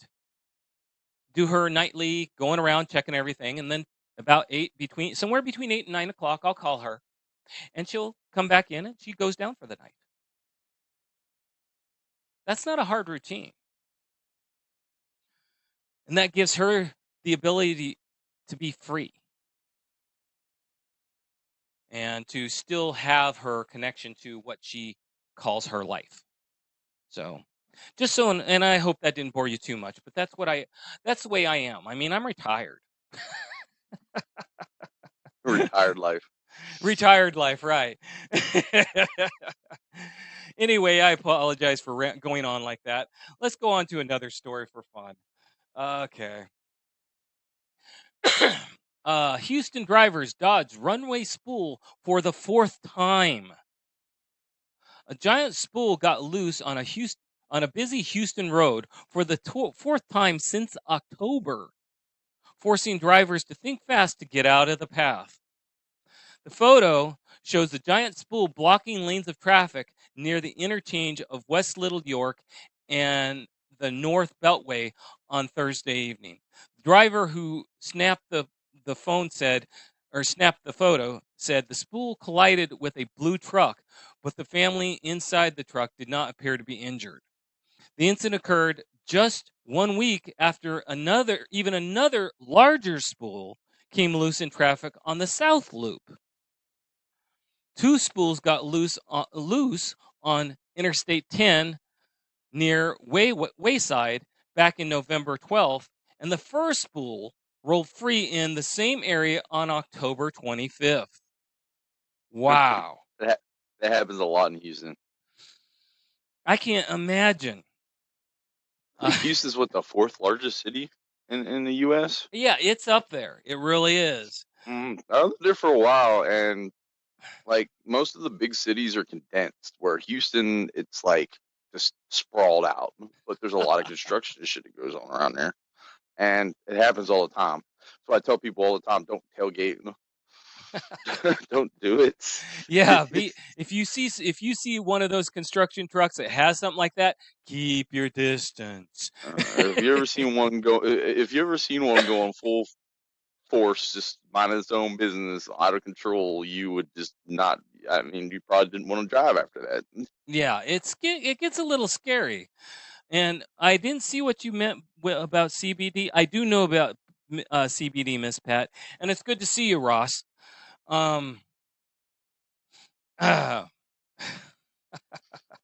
Speaker 6: do her nightly going around checking everything. And then about somewhere between 8 and 9 o'clock, I'll call her and she'll come back in and she goes down for the night. That's not a hard routine. And that gives her the ability to be free and to still have her connection to what she calls her life. So, and I hope that didn't bore you too much, but that's the way I am. I mean, I'm retired.
Speaker 7: Retired life.
Speaker 6: Retired life, right. Anyway, I apologize for going on like that. Let's go on to another story for fun. Okay. Houston drivers dodge runway spool for the 4th time. A giant spool got loose on a busy Houston road for the 4th time since October, forcing drivers to think fast to get out of the path. The photo shows the giant spool blocking lanes of traffic near the interchange of West Little York and the North Beltway on Thursday evening. The driver who snapped the photo said the spool collided with a blue truck, but the family inside the truck did not appear to be injured. The incident occurred just 1 week after another larger spool came loose in traffic on the South Loop. 2 spools got loose on Interstate 10 near Wayside back in November 12th, and the first spool rolled free in the same area on October 25th. Wow.
Speaker 7: That happens a lot in Houston.
Speaker 6: I can't imagine.
Speaker 7: Houston's what, the 4th largest city in the U.S.?
Speaker 6: Yeah, it's up there. It really is.
Speaker 7: I lived there for a while, and like most of the big cities are condensed, where Houston, it's like just sprawled out. But there's a lot of construction shit that goes on around there, and it happens all the time. So I tell people all the time, don't tailgate. Don't do it.
Speaker 6: Yeah, if you see one of those construction trucks that has something like that, keep your distance.
Speaker 7: If you ever seen one going full force, just minding its own business, out of control, you would just not. I mean, you probably didn't want to drive after that.
Speaker 6: Yeah, it gets a little scary. And I didn't see what you meant about CBD. I do know about CBD, Miss Pat, and it's good to see you, Ross.
Speaker 7: Yeah,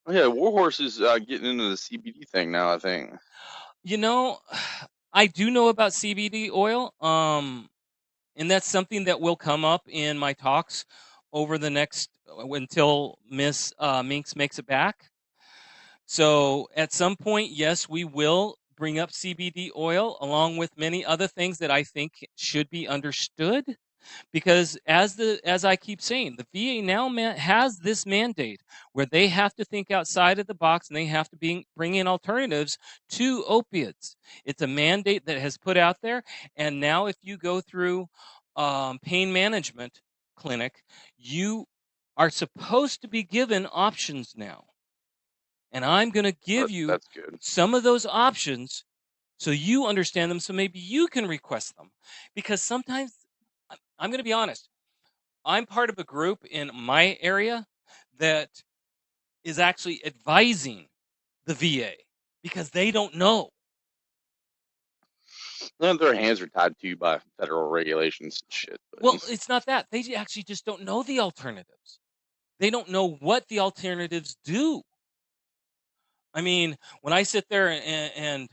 Speaker 7: Warhorse is getting into the CBD thing now, I think.
Speaker 6: You know, I do know about CBD oil, and that's something that will come up in my talks over the next until Miss Minx makes it back. So at some point, yes, we will bring up CBD oil along with many other things that I think should be understood. Because as I keep saying, the VA now has this mandate where they have to think outside of the box and they have to bring in alternatives to opiates. It's a mandate that has put out there, and now if you go through pain management clinic, you are supposed to be given options now. And I'm going to give you some of those options so you understand them, so maybe you can request them. Because sometimes, I'm going to be honest, I'm part of a group in my area that is actually advising the VA because they don't know.
Speaker 7: Their hands are tied to by federal regulations and shit. But.
Speaker 6: Well, it's not that. They actually just don't know the alternatives. They don't know what the alternatives do. I mean, when I sit there and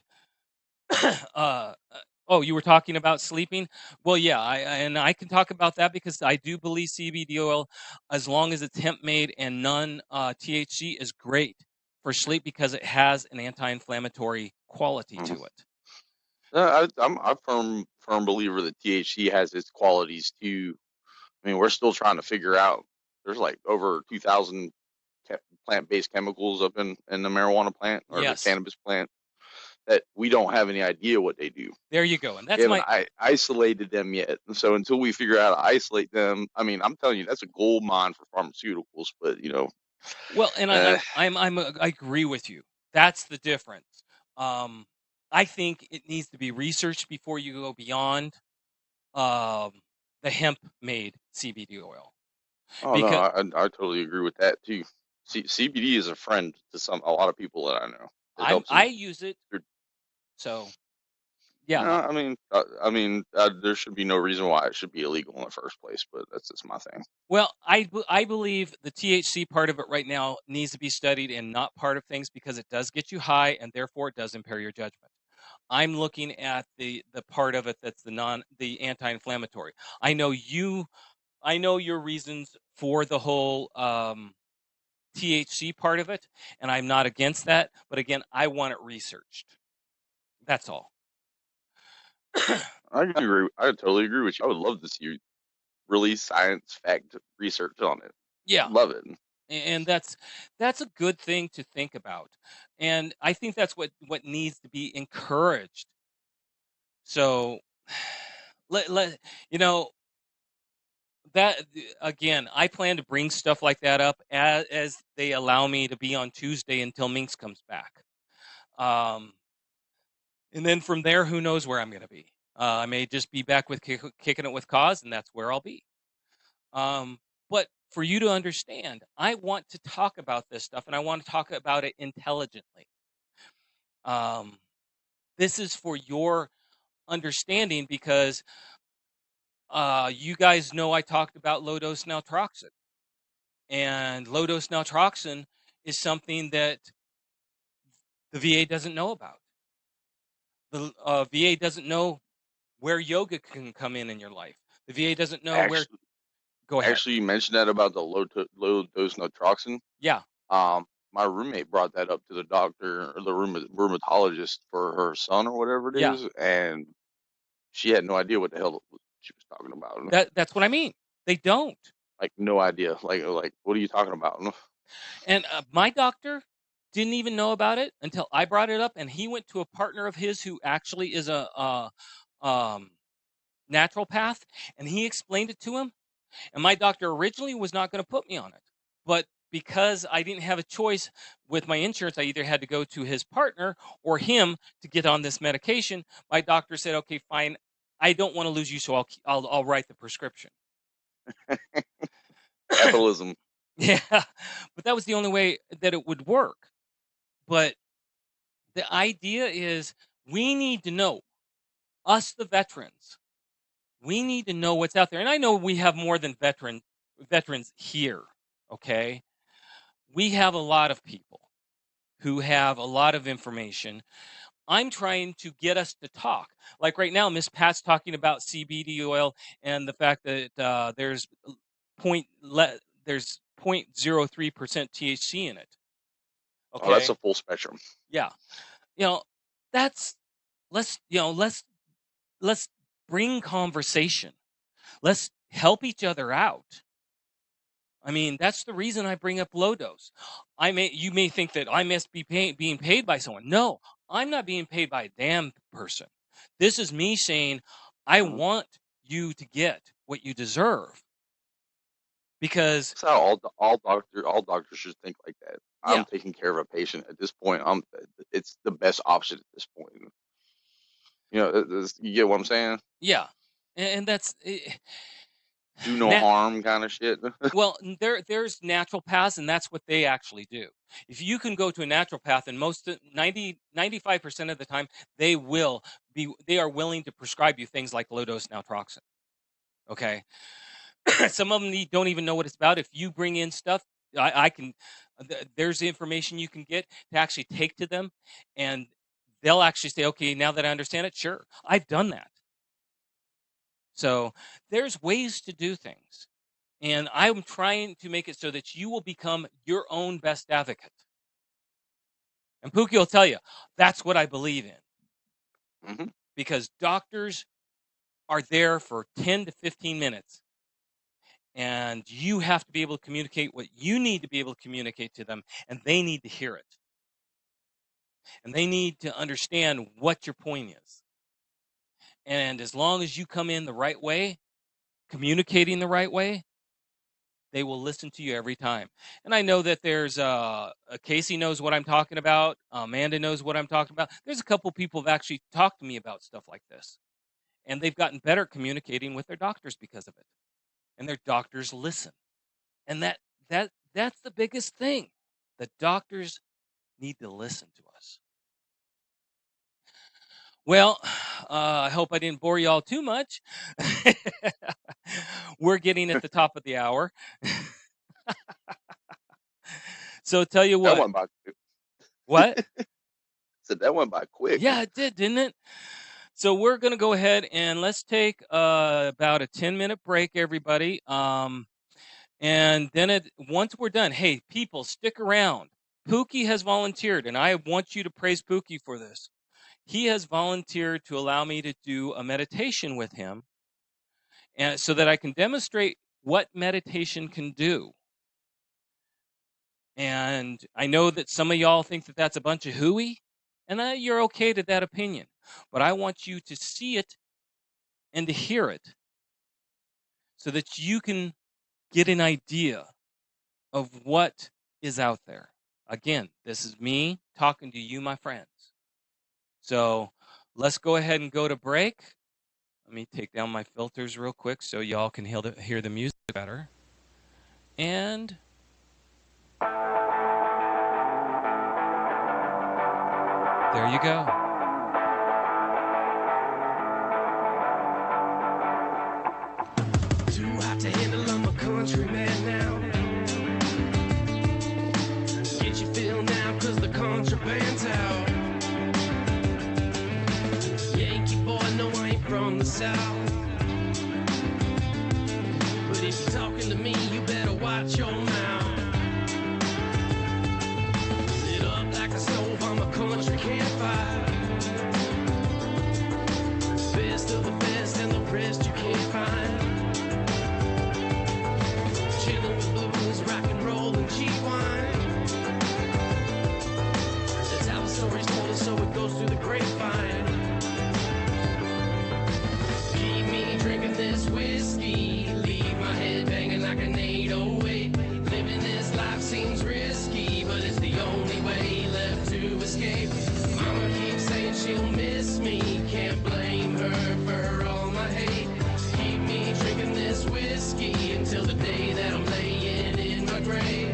Speaker 6: you were talking about sleeping? Well, yeah, I can talk about that because I do believe CBD oil, as long as it's hemp made and none THC, is great for sleep because it has an anti-inflammatory quality to it.
Speaker 7: I'm a firm believer that THC has its qualities too. I mean, we're still trying to figure out. There's like over 2,000 plant-based chemicals up in the marijuana plant or the cannabis plant. that we don't have any idea what they do.
Speaker 6: There you go. And
Speaker 7: We
Speaker 6: that's
Speaker 7: haven't
Speaker 6: my
Speaker 7: isolated them yet. And so until we figure out how to isolate them, I mean, I'm telling you, that's a gold mine for pharmaceuticals. But
Speaker 6: well, and
Speaker 7: uh,
Speaker 6: I agree with you. That's the difference. I think it needs to be researched before you go beyond um, the hemp-made CBD oil.
Speaker 7: oh no,
Speaker 6: Because
Speaker 7: I totally agree with that too. CBD is a friend to a lot of people that I know. It helps
Speaker 6: I
Speaker 7: them.
Speaker 6: use it,
Speaker 7: Through-
Speaker 6: so yeah.
Speaker 7: Yeah, there should be no reason why it should be illegal in the first place. But that's just my thing.
Speaker 6: Well, I believe the THC part of it right now needs to be studied and not part of things because it does get you high and therefore it does impair your judgment. I'm looking at the part of it that's the anti-inflammatory. I know your reasons for the whole THC part of it, and I'm not against that. But again, I want it researched. That's all.
Speaker 7: I agree. I totally agree with you. I would love to see really science fact research on it.
Speaker 6: Yeah,
Speaker 7: Love it.
Speaker 6: and that's a good thing to think about, and I think that's what needs to be encouraged. So, let you know that again. I plan to bring stuff like that up as they allow me to be on Tuesday until Minx comes back. Um, And then from there, who knows where I'm going to be? I may just be back with kicking it with cause, and that's where I'll be. But for you to understand, I want to talk about this stuff, and I want to talk about it intelligently. Um, this is for your understanding because you guys know I talked about low dose naltrexone, and low dose naltrexone is something that the VA doesn't know about. The VA doesn't know where yoga can come in your life. The VA doesn't know where.
Speaker 7: Actually,
Speaker 6: Go ahead.
Speaker 7: actually, you mentioned that about the low dose naltrexone.
Speaker 6: Yeah,
Speaker 7: My roommate brought that up to the doctor or the rheumatologist for her son or whatever it
Speaker 6: yeah.
Speaker 7: is, and she had no idea what the hell she was talking about.
Speaker 6: That's what I mean. They don't.
Speaker 7: Like no idea. Like what are you talking about?
Speaker 6: And my doctor didn't even know about it until I brought it up, and he went to a partner of his who actually is a naturopath, and he explained it to him. And my doctor originally was not going to put me on it, but because I didn't have a choice with my insurance, I either had to go to his partner or him to get on this medication. My doctor said, "Okay, fine. I don't want to lose you, so I'll write the prescription."
Speaker 7: Capitalism.
Speaker 6: Yeah, but that was the only way that it would work. But the idea is we need to know, us the veterans, we need to know what's out there. And I know we have more than veterans here, okay? We have a lot of people who have a lot of information. I'm trying to get us to talk. Like right now, Miss Pat's talking about CBD oil and the fact that there's 0.03% THC in it.
Speaker 7: Oh, that's
Speaker 6: Okay.
Speaker 7: a full spectrum.
Speaker 6: Yeah. You know, that's let's bring conversation. Let's help each other out. I mean, that's the reason I bring up low dose. You may think that I must be being paid by someone. No, I'm not being paid by a damn person. This is me saying I
Speaker 7: Mhm.
Speaker 6: want you to get what you deserve because
Speaker 7: That's how all doctors should think like that.
Speaker 6: yeah,
Speaker 7: I'm taking care of a patient at this point. It's the best option at this point. You get what I'm saying?
Speaker 6: yeah, and that's
Speaker 7: Do no
Speaker 6: Nat,
Speaker 7: harm kind of shit.
Speaker 6: well, there's naturopaths, and that's what they actually do. If you can go to a naturopath, and 95% of the time, they are willing to prescribe you things like low dose naltrexone. Okay, some of them don't even know what it's about. If you bring in stuff, I can. There's the information you can get to actually take to them, and they'll actually say, "Okay, now that I understand it, sure, I've done that." So there's ways to do things. And I'm trying to make it so that you will become your own best advocate. And Pookie will tell you that's what I believe in
Speaker 7: Hmm.
Speaker 6: because doctors are there for 10 to 15 minutes. And you have to be able to communicate what you need to be able to communicate to them, and they need to hear it. And they need to understand what your point is. And as long as you come in the right way, communicating the right way, they will listen to you every time. And I know that there's Casey knows what I'm talking about. Amanda knows what I'm talking about. There's a couple people have actually talked to me about stuff like this. And they've gotten better at communicating with their doctors because of it. And their doctors listen. And that's the biggest thing. The doctors need to listen to us. Well, I hope I didn't bore y'all too much. We're getting at the top of the hour. So tell you
Speaker 7: That
Speaker 6: what.
Speaker 7: went by quick.
Speaker 6: What?
Speaker 7: So that went by quick.
Speaker 6: Yeah, it did, didn't it? So we're going to go ahead and let's take about a 10-minute break, everybody. And then once we're done, hey, people, stick around. Pookie has volunteered, and I want you to praise Pookie for this. He has volunteered to allow me to do a meditation with him, and so that I can demonstrate what meditation can do. And I know that some of y'all think that that's a bunch of hooey, and you're okay to that opinion. But I want you to see it and to hear it so that you can get an idea of what is out there. Again, this is me talking to you, my friends. So let's go ahead and go to break. Let me take down my filters real quick so y'all can hear the music better. And there you go.
Speaker 2: Too hot to handle, I'm a countryman now. Get your feel now, cause the contraband's out. Yankee boy, no, I ain't from the South. But if you're talking to me, you better watch your mouth. Lit up like a stove, I'm a country campfire. Best of the best and the rest you can't find. Chillin' with blues, rock and roll and cheap wine. That's how the story's told, so it goes through the grapevine. Keep me drinking this whiskey, leave my head banging like an 808. Living this life seems risky, but it's the only way left to escape. Mama keeps saying she'll miss me, can't blame her for all my hate. Keep me drinking this whiskey until the day that I'm laying in my grave.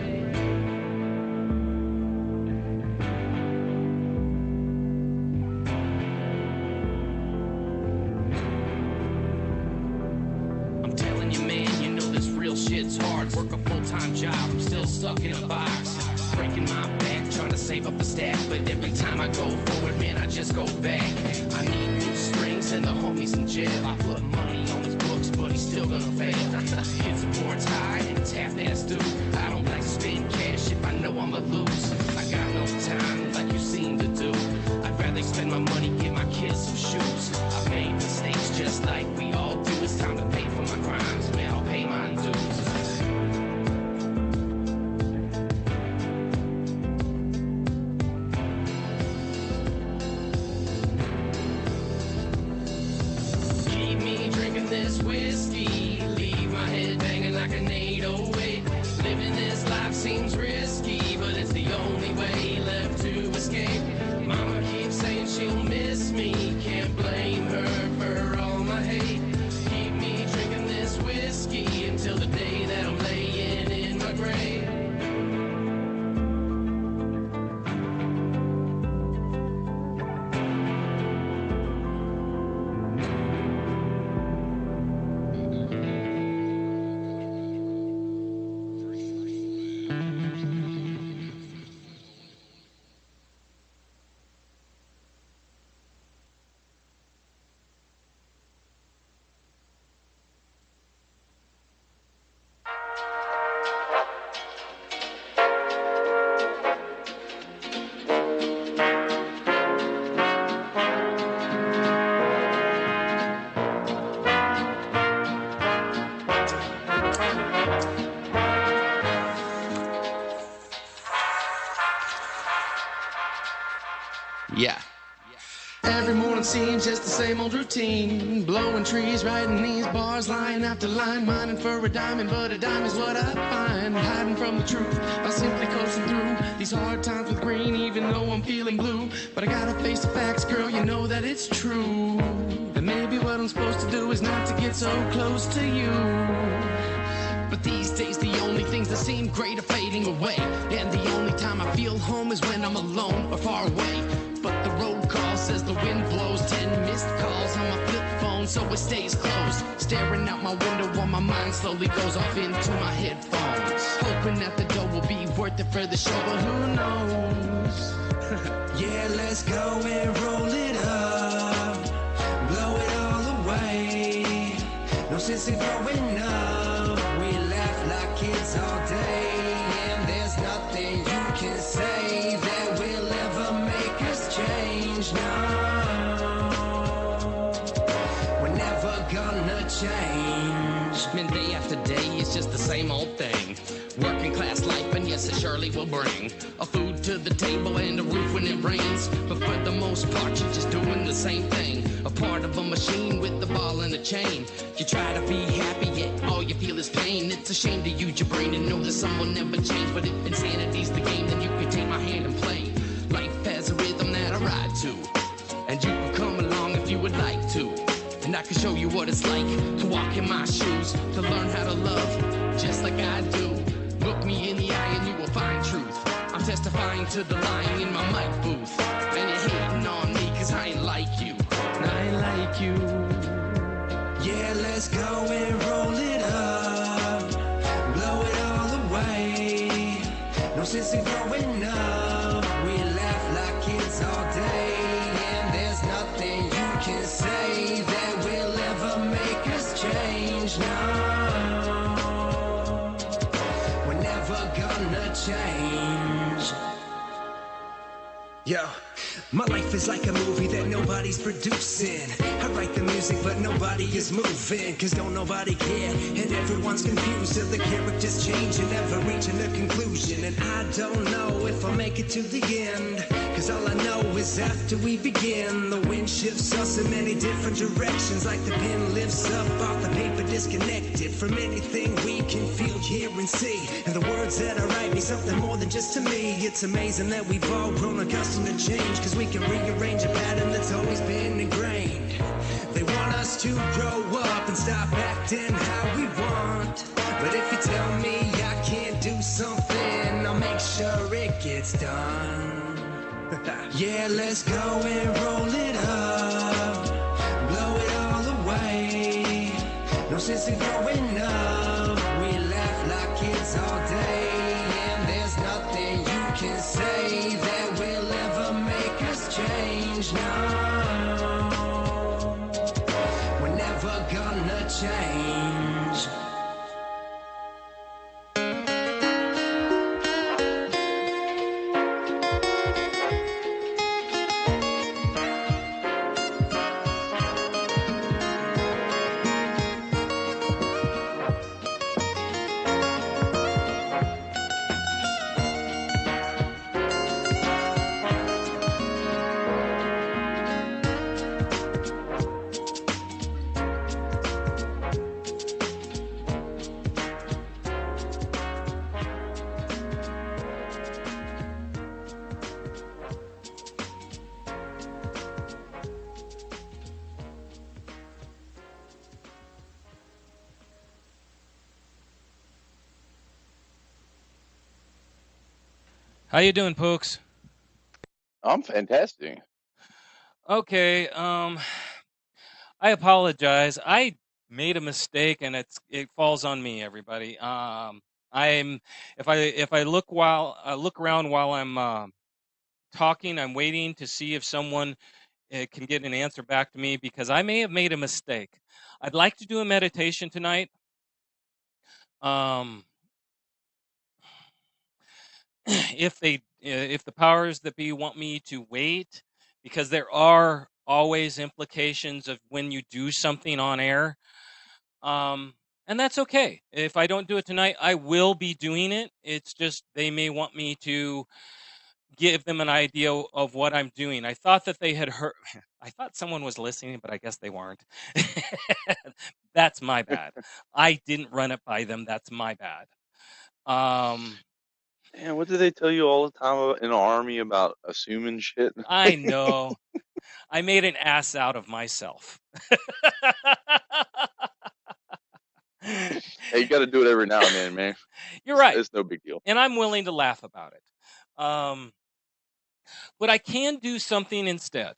Speaker 2: I'm telling you, man, you know this real shit's hard. Work a full-time job, I'm still stuck in a box. Breaking my back, trying to save up a stack. But every time I go forward, man, I just go back. I need new strings and the homies in jail. I put money on his books, but he's still gonna fail. His support's high and it's half-ass due. I don't like to spend cash if I know I'ma lose. I got no time like you seem to do. I'd rather spend my money, get my kids some shoes. I've made mistakes just like we all do. It's time to pay for my crimes, man, I'll pay my dues. Keep me drinking this whiskey, leave my head banging like an 808. Living this life seems risky, but it's the only way left to escape. Mama keeps saying she'll miss me. Every morning seems just the same old routine. Blowing trees, writing these bars, line after line, mining for a diamond, but a dime is what I find. Hiding from the truth by simply coasting through these hard times with green, even though I'm feeling blue. But I gotta face the facts, girl, you know that it's true. And maybe what I'm supposed to do is not to get so close to you. But these days the only things that seem great are fading away, and the only time I feel home is when I'm alone or far away. But the road calls as the wind blows, 10 missed calls on my flip phone, so it stays closed. Staring out my window while my mind slowly goes off into my headphones, hoping that the dough will be worth it for the show, but who knows? Yeah, let's go and roll it up, blow it all away. No sense in growing up, we laugh like kids all day, and there's nothing you can say that will ever make us change. No, we're never gonna change. Man, day after day, it's just the same old thing. Working class life, and yes, it surely will bring a food to the table and a roof when it rains. But for the most part, you're just doing the same thing. A part of a machine with the ball and a chain. You try to be happy, yet all you feel is pain. It's a shame to use your brain and know that some will never change. But if insanity's the game, then you can take my hand and play. Life has a rhythm that I ride to, and you can come along if you would like to. And I can show you what it's like to walk in my shoes, to learn how to love just like I do. Look me in the eye and you will find truth. I'm testifying to the line in my mic booth. And you're hating on me cause I ain't like you, and I ain't like you. Yeah, let's go and roll it up, blow it all away. No sense in growing up, we laugh like kids all day, and there's nothing you can say that will ever make us change. No, we're never gonna change.
Speaker 1: Yo, my life is like a movie that nobody's producing. I write the music but nobody is moving, cause don't nobody care and everyone's confused. So the characters change and never reaching a conclusion. And I don't know if I'll make it to the end, cause all I know is after we begin, the wind shifts us in many different directions. Like the pen lifts up off the paper, disconnected from anything we can feel, hear and see. And the words that I write mean something more than just to me. It's amazing that we've all grown accustomed to change, cause we can rearrange a pattern that's always been ingrained. They want us to grow up and stop acting how we want, but if you tell me I can't do something, I'll make sure it gets done. Yeah, let's go and roll it up, blow it all away. No sense in growing up, we laugh like kids all day, and there's nothing you can say that will ever make us change. No, we're never gonna change.
Speaker 6: How you doing, folks?
Speaker 7: I'm fantastic.
Speaker 6: Okay, I apologize. I made a mistake, and it falls on me, everybody. I'm if I look around while I'm talking, I'm waiting to see if someone can get an answer back to me, because I may have made a mistake. I'd like to do a meditation tonight. Um, if the powers that be want me to wait, because there are always implications of when you do something on air. And that's okay. If I don't do it tonight, I will be doing it. It's just they may want me to give them an idea of what I'm doing. I thought that they had heard. I thought someone was listening, but I guess they weren't. That's my bad. I didn't run it by them. That's my bad.
Speaker 7: Man, what do they tell you all the time in the army about assuming shit?
Speaker 6: I know. I made an ass out of myself.
Speaker 7: Hey, you got to do it every now and then, man.
Speaker 6: You're right.
Speaker 7: It's no big deal.
Speaker 6: And I'm willing to laugh about it. But I can do something instead.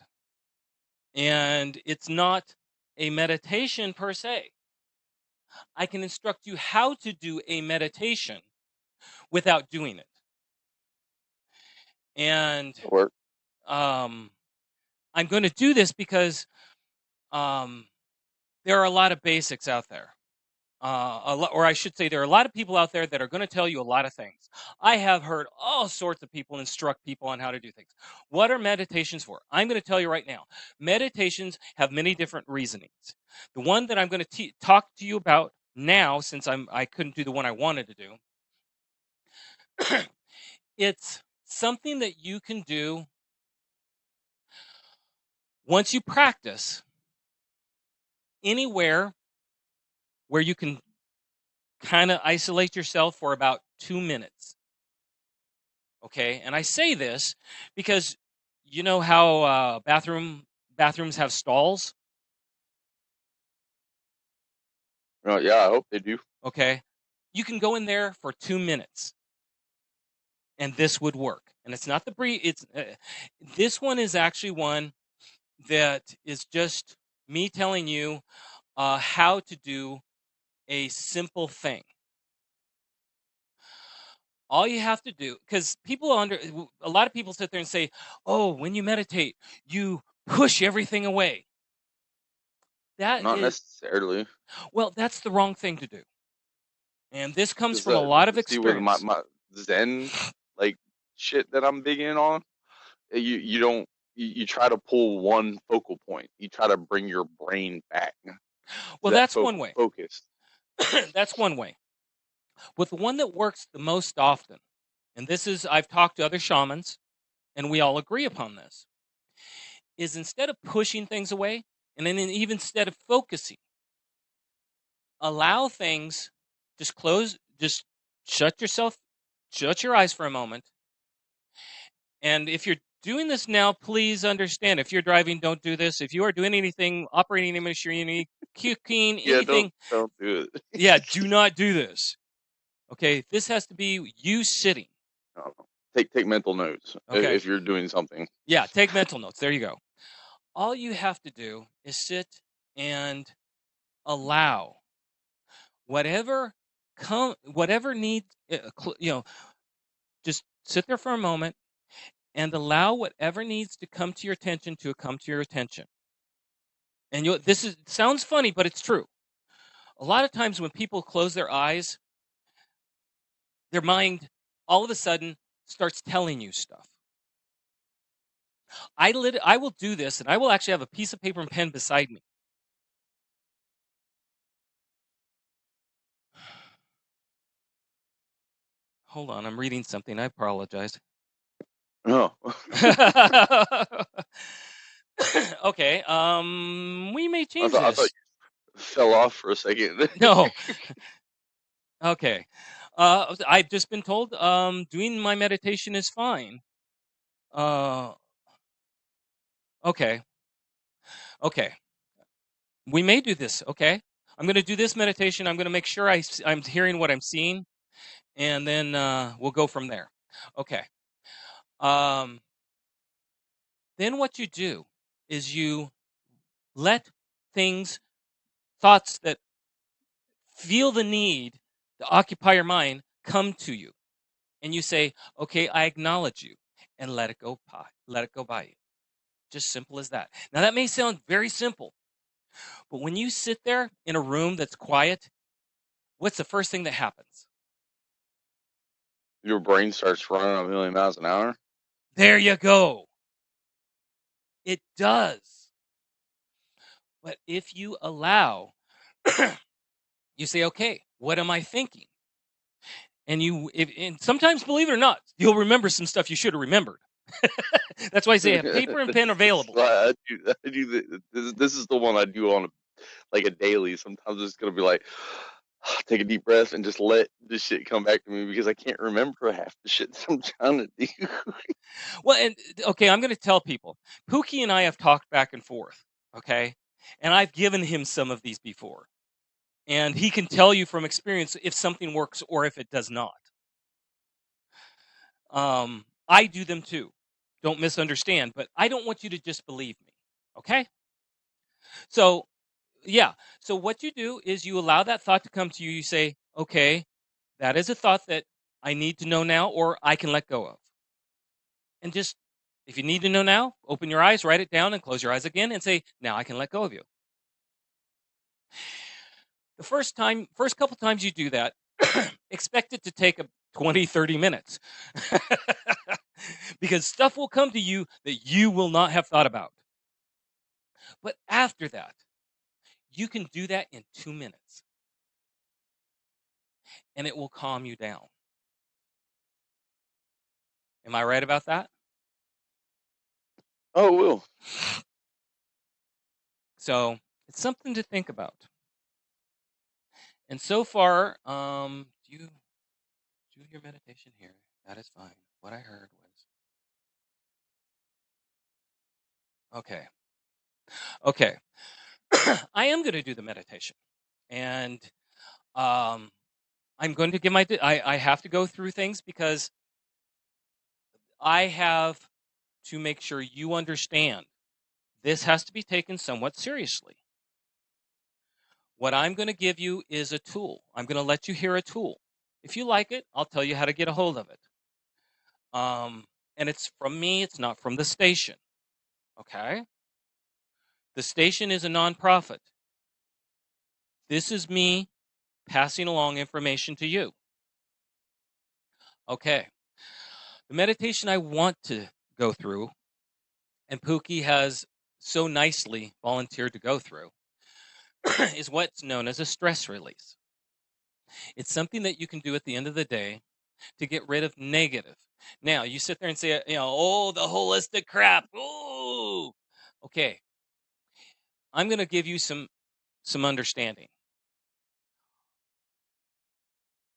Speaker 6: And it's not a meditation per se. I can instruct you how to do a meditation without doing it. And
Speaker 7: Work.
Speaker 6: I'm going to do this because there are a lot of basics out there. Or I should say, there are a lot of people out there that are going to tell you a lot of things. I have heard all sorts of people instruct people on how to do things. What are meditations for? I'm going to tell you right now. Meditations have many different reasonings. The one that I'm going to talk to you about now, since I couldn't do the one I wanted to do, it's something that you can do once you practice anywhere where you can kind of isolate yourself for about 2 minutes. Okay, and I say this because you know how bathrooms have stalls.
Speaker 7: Oh, yeah, I hope they do.
Speaker 6: Okay, you can go in there for 2 minutes, and this would work. And it's not the breathe. It's this one is actually one that is just me telling you how to do a simple thing. All you have to do, because a lot of people sit there and say, "Oh, when you meditate, you push everything away."
Speaker 7: Not necessarily.
Speaker 6: Well, that's the wrong thing to do. And this comes
Speaker 7: Just,
Speaker 6: from a lot of
Speaker 7: see with
Speaker 6: experience.
Speaker 7: my Zen like shit that I'm big in on. You try to pull one focal point. You try to bring your brain back.
Speaker 6: Well, that's one way.
Speaker 7: Focus.
Speaker 6: That's one way. But the one that works the most often, and this is, I've talked to other shamans, and we all agree upon this, is instead of pushing things away, and then even instead of focusing, allow things, just shut your eyes for a moment. And if you're doing this now, please understand, if you're driving, don't do this. If you are doing anything, operating a machinery, cooking, anything,
Speaker 7: don't do it.
Speaker 6: Yeah, do not do this. Okay, this has to be you sitting.
Speaker 7: Take mental notes.
Speaker 6: Okay.
Speaker 7: If you're doing something.
Speaker 6: Yeah, take mental notes. There you go. All you have to do is sit and allow whatever needs, just sit there for a moment and allow whatever needs to come to your attention to come to your attention. And sounds funny, but it's true. A lot of times when people close their eyes, their mind all of a sudden starts telling you stuff. I will do this, and I will actually have a piece of paper and pen beside me. Hold on, I'm reading something. I apologize.
Speaker 7: Oh.
Speaker 6: Okay. We may change
Speaker 7: I
Speaker 6: this.
Speaker 7: thought you fell off for a second.
Speaker 6: No. Okay. I've just been told doing my meditation is fine. Okay. Okay. We may do this. Okay. I'm going to do this meditation. I'm going to make sure I'm hearing what I'm seeing, and then we'll go from there. Okay. Then what you do is you let thoughts that feel the need to occupy your mind come to you. And you say, okay, I acknowledge you, and let it go by you. Just simple as that. Now that may sound very simple, but when you sit there in a room that's quiet, what's the first thing that happens?
Speaker 7: Your brain starts running a million miles an hour.
Speaker 6: There you go. It does. But if you allow, you say, okay, what am I thinking? And and sometimes, believe it or not, you'll remember some stuff you should have remembered. That's why I say have paper and pen available.
Speaker 7: I do this is the one I do on a daily. Sometimes it's gonna be like, take a deep breath and just let this shit come back to me because I can't remember half the shit that I'm trying to do.
Speaker 6: Well, and okay, I'm going to tell people. Pookie and I have talked back and forth, okay? And I've given him some of these before. And he can tell you from experience if something works or if it does not. I do them too. Don't misunderstand, but I don't want you to just believe me, okay? So, yeah. So what you do is you allow that thought to come to you. You say, okay, that is a thought that I need to know now or I can let go of. And just, if you need to know now, open your eyes, write it down, and close your eyes again and say, now I can let go of you. The first couple times you do that, expect it to take 20, 30 minutes. Because stuff will come to you that you will not have thought about. But after that, you can do that in 2 minutes. And it will calm you down. Am I right about that?
Speaker 7: Oh, it will.
Speaker 6: So it's something to think about. And so far, you do your meditation here. That is fine. What I heard was okay. I am going to do the meditation, and I'm going to give I have to go through things because I have to make sure you understand this has to be taken somewhat seriously. What I'm going to give you is a tool. I'm going to let you hear a tool. If you like it, I'll tell you how to get a hold of it. And it's from me. It's not from the station. Okay. The station is a nonprofit. This is me passing along information to you. Okay. The meditation I want to go through, and Pookie has so nicely volunteered to go through, is what's known as a stress release. It's something that you can do at the end of the day to get rid of negative. Now, you sit there and say, oh, the holistic crap. Ooh. Okay. I'm going to give you some understanding.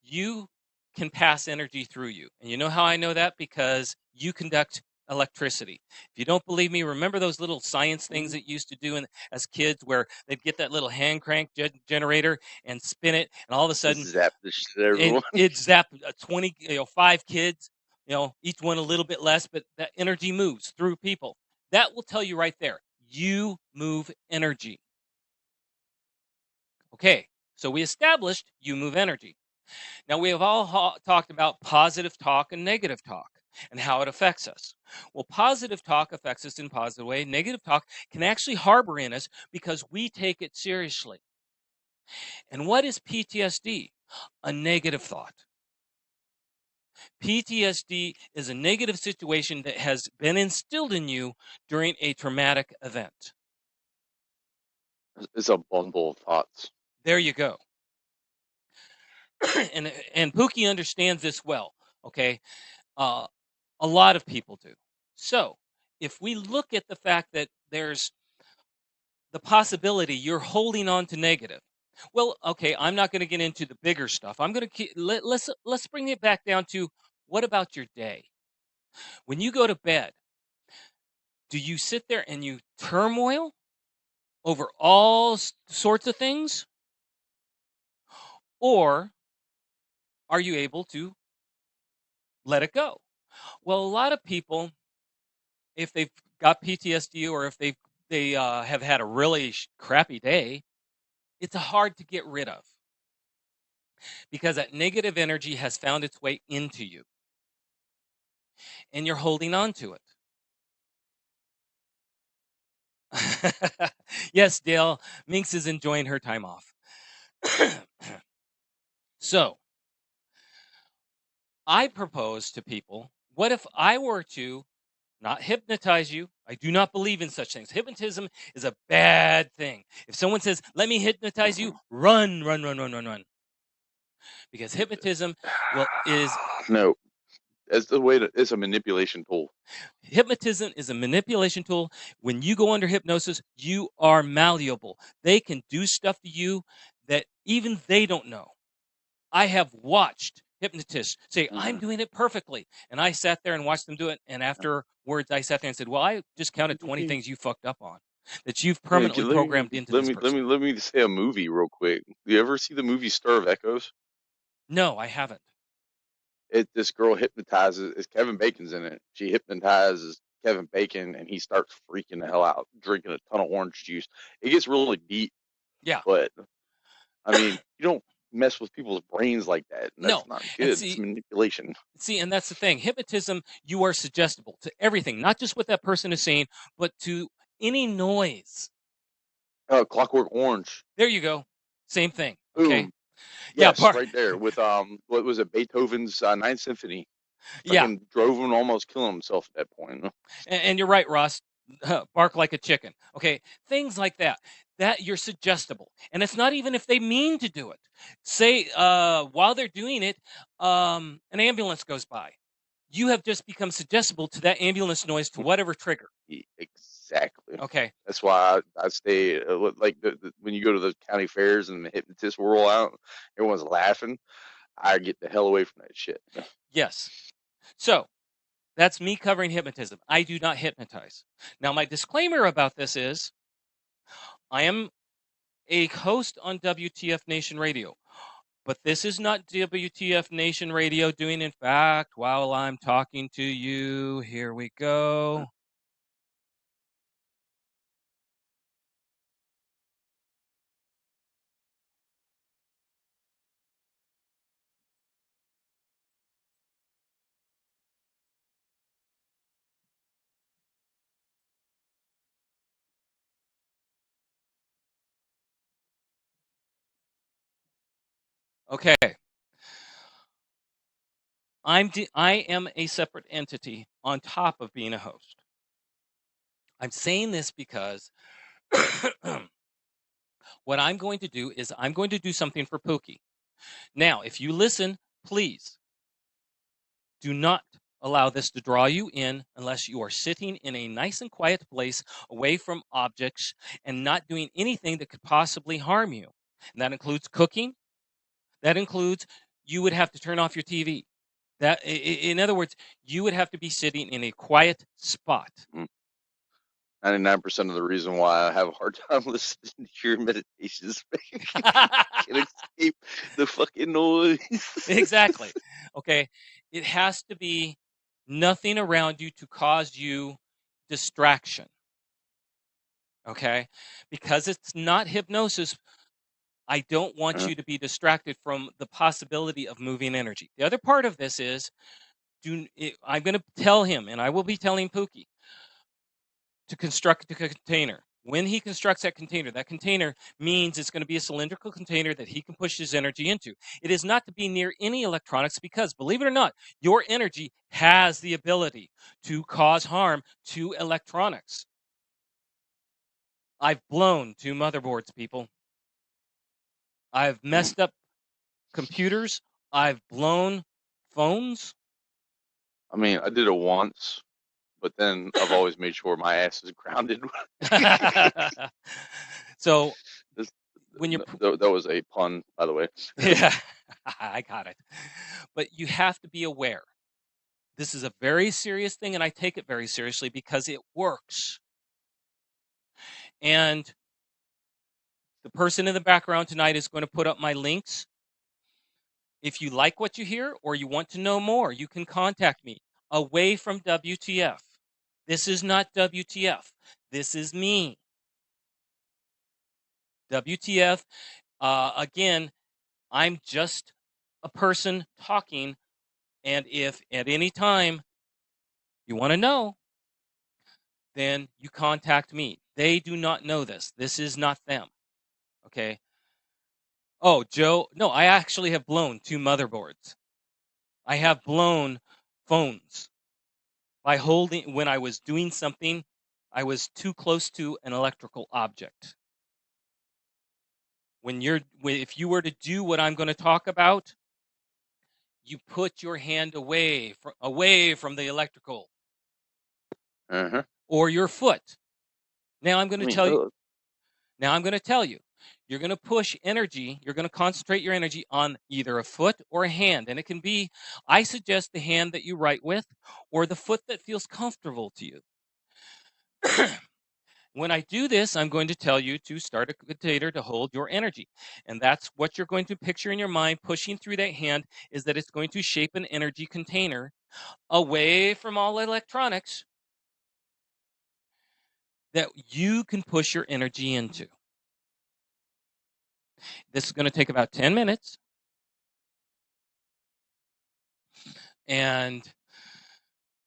Speaker 6: You can pass energy through you. And you know how I know that? Because you conduct electricity. If you don't believe me, remember those little science things that you used to do as kids where they'd get that little hand crank generator and spin it, and all of a sudden
Speaker 7: Zap the shit out of everyone.
Speaker 6: It zap 20, 5 kids, each one a little bit less, but that energy moves through people. That will tell you right there, you move energy. Okay, so we established you move energy. Now, we have all talked about positive talk and negative talk and how it affects us. Well, positive talk affects us in a positive way. Negative talk can actually harbor in us because we take it seriously. And what is PTSD? A negative thought. PTSD is a negative situation that has been instilled in you during a traumatic event.
Speaker 7: It's a bundle of thoughts.
Speaker 6: There you go. and Pookie understands this well, okay? A lot of people do. So if we look at the fact that there's the possibility you're holding on to negative, well, okay, I'm not going to get into the bigger stuff. I'm going to let's bring it back down to what about your day? When you go to bed, do you sit there and you turmoil over all sorts of things? Or are you able to let it go? Well, a lot of people, if they've got PTSD or if they have had a really crappy day, it's hard to get rid of because that negative energy has found its way into you and you're holding on to it. Yes, Dale, Minx is enjoying her time off. So I propose to people, what if I were to not hypnotize you? I do not believe in such things. Hypnotism is a bad thing. If someone says, let me hypnotize you, run. Because hypnotism is
Speaker 7: No. It's the way to. It's a manipulation tool.
Speaker 6: Hypnotism is a manipulation tool. When you go under hypnosis, you are malleable. They can do stuff to you that even they don't know. I have watched hypnotists say, I'm doing it perfectly. And I sat there and watched them do it. And afterwards, I sat there and said, well, I just counted 20 things you fucked up on that you've permanently programmed into this person.
Speaker 7: Let me say a movie real quick. Do you ever see the movie Stir of Echoes?
Speaker 6: No, I haven't.
Speaker 7: This girl hypnotizes. Kevin Bacon's in it. She hypnotizes Kevin Bacon, and he starts freaking the hell out, drinking a ton of orange juice. It gets really deep.
Speaker 6: Yeah.
Speaker 7: But I mean, you don't mess with people's brains like that. And that's
Speaker 6: No.
Speaker 7: not good. It's manipulation.
Speaker 6: See, and that's the thing. Hypnotism, you are suggestible to everything, not just what that person is saying, but to any noise.
Speaker 7: Clockwork Orange.
Speaker 6: There you go. Same thing. Okay.
Speaker 7: Boom. Yes, right there with what was it? Beethoven's Ninth Symphony. Fucking drove him, almost killing himself at that point.
Speaker 6: And you're right, Ross. Bark like a chicken. Okay, things like that. That you're suggestible, and it's not even if they mean to do it. Say while they're doing it, an ambulance goes by. You have just become suggestible to that ambulance noise, to whatever trigger.
Speaker 7: Exactly.
Speaker 6: Okay.
Speaker 7: That's why I stay like when you go to the county fairs and the hypnotists roll out, everyone's laughing. I get the hell away from that shit.
Speaker 6: Yes. So that's me covering hypnotism. I do not hypnotize. Now, my disclaimer about this is I am a host on WTF Nation Radio, but this is not WTF Nation Radio doing, in fact, while I'm talking to you. Here we go. Okay. I am a separate entity on top of being a host. I'm saying this because what I'm going to do is I'm going to do something for Pookie. Now, if you listen, please do not allow this to draw you in unless you are sitting in a nice and quiet place away from objects and not doing anything that could possibly harm you. And that includes cooking. That includes you would have to turn off your TV. That, in other words, you would have to be sitting in a quiet spot.
Speaker 7: 99% of the reason why I have a hard time listening to your meditations. I can't escape the fucking noise.
Speaker 6: Exactly. Okay. It has to be nothing around you to cause you distraction. Okay. Because it's not hypnosis, I don't want you to be distracted from the possibility of moving energy. The other part of this is I'm going to tell him, and I will be telling Pookie, to construct a container. When he constructs that container means it's going to be a cylindrical container that he can push his energy into. It is not to be near any electronics because, believe it or not, your energy has the ability to cause harm to electronics. I've blown 2 motherboards, people. I've messed up computers. I've blown phones.
Speaker 7: I mean, I did it once, but then I've always made sure my ass is grounded.
Speaker 6: So when you
Speaker 7: that was a pun, by the way.
Speaker 6: Yeah, I got it. But you have to be aware. This is a very serious thing, and I take it very seriously because it works. And the person in the background tonight is going to put up my links. If you like what you hear or you want to know more, you can contact me away from WTF. This is not WTF. This is me. WTF, again, I'm just a person talking. And if at any time you want to know, then you contact me. They do not know this. This is not them. Okay. Oh, Joe, no, I actually have blown 2 motherboards. I have blown phones by holding, when I was doing something, I was too close to an electrical object. If you were to do what I'm going to talk about, you put your hand away from the electrical or your foot. Now I'm going to tell you. Now I'm going to tell you. You're going to push energy. You're going to concentrate your energy on either a foot or a hand, and it can be. I suggest the hand that you write with, or the foot that feels comfortable to you. When I do this, I'm going to tell you to start a container to hold your energy. And that's what you're going to picture in your mind. Pushing through that hand is that it's going to shape an energy container away from all electronics that you can push your energy into. This is going to take about 10 minutes. And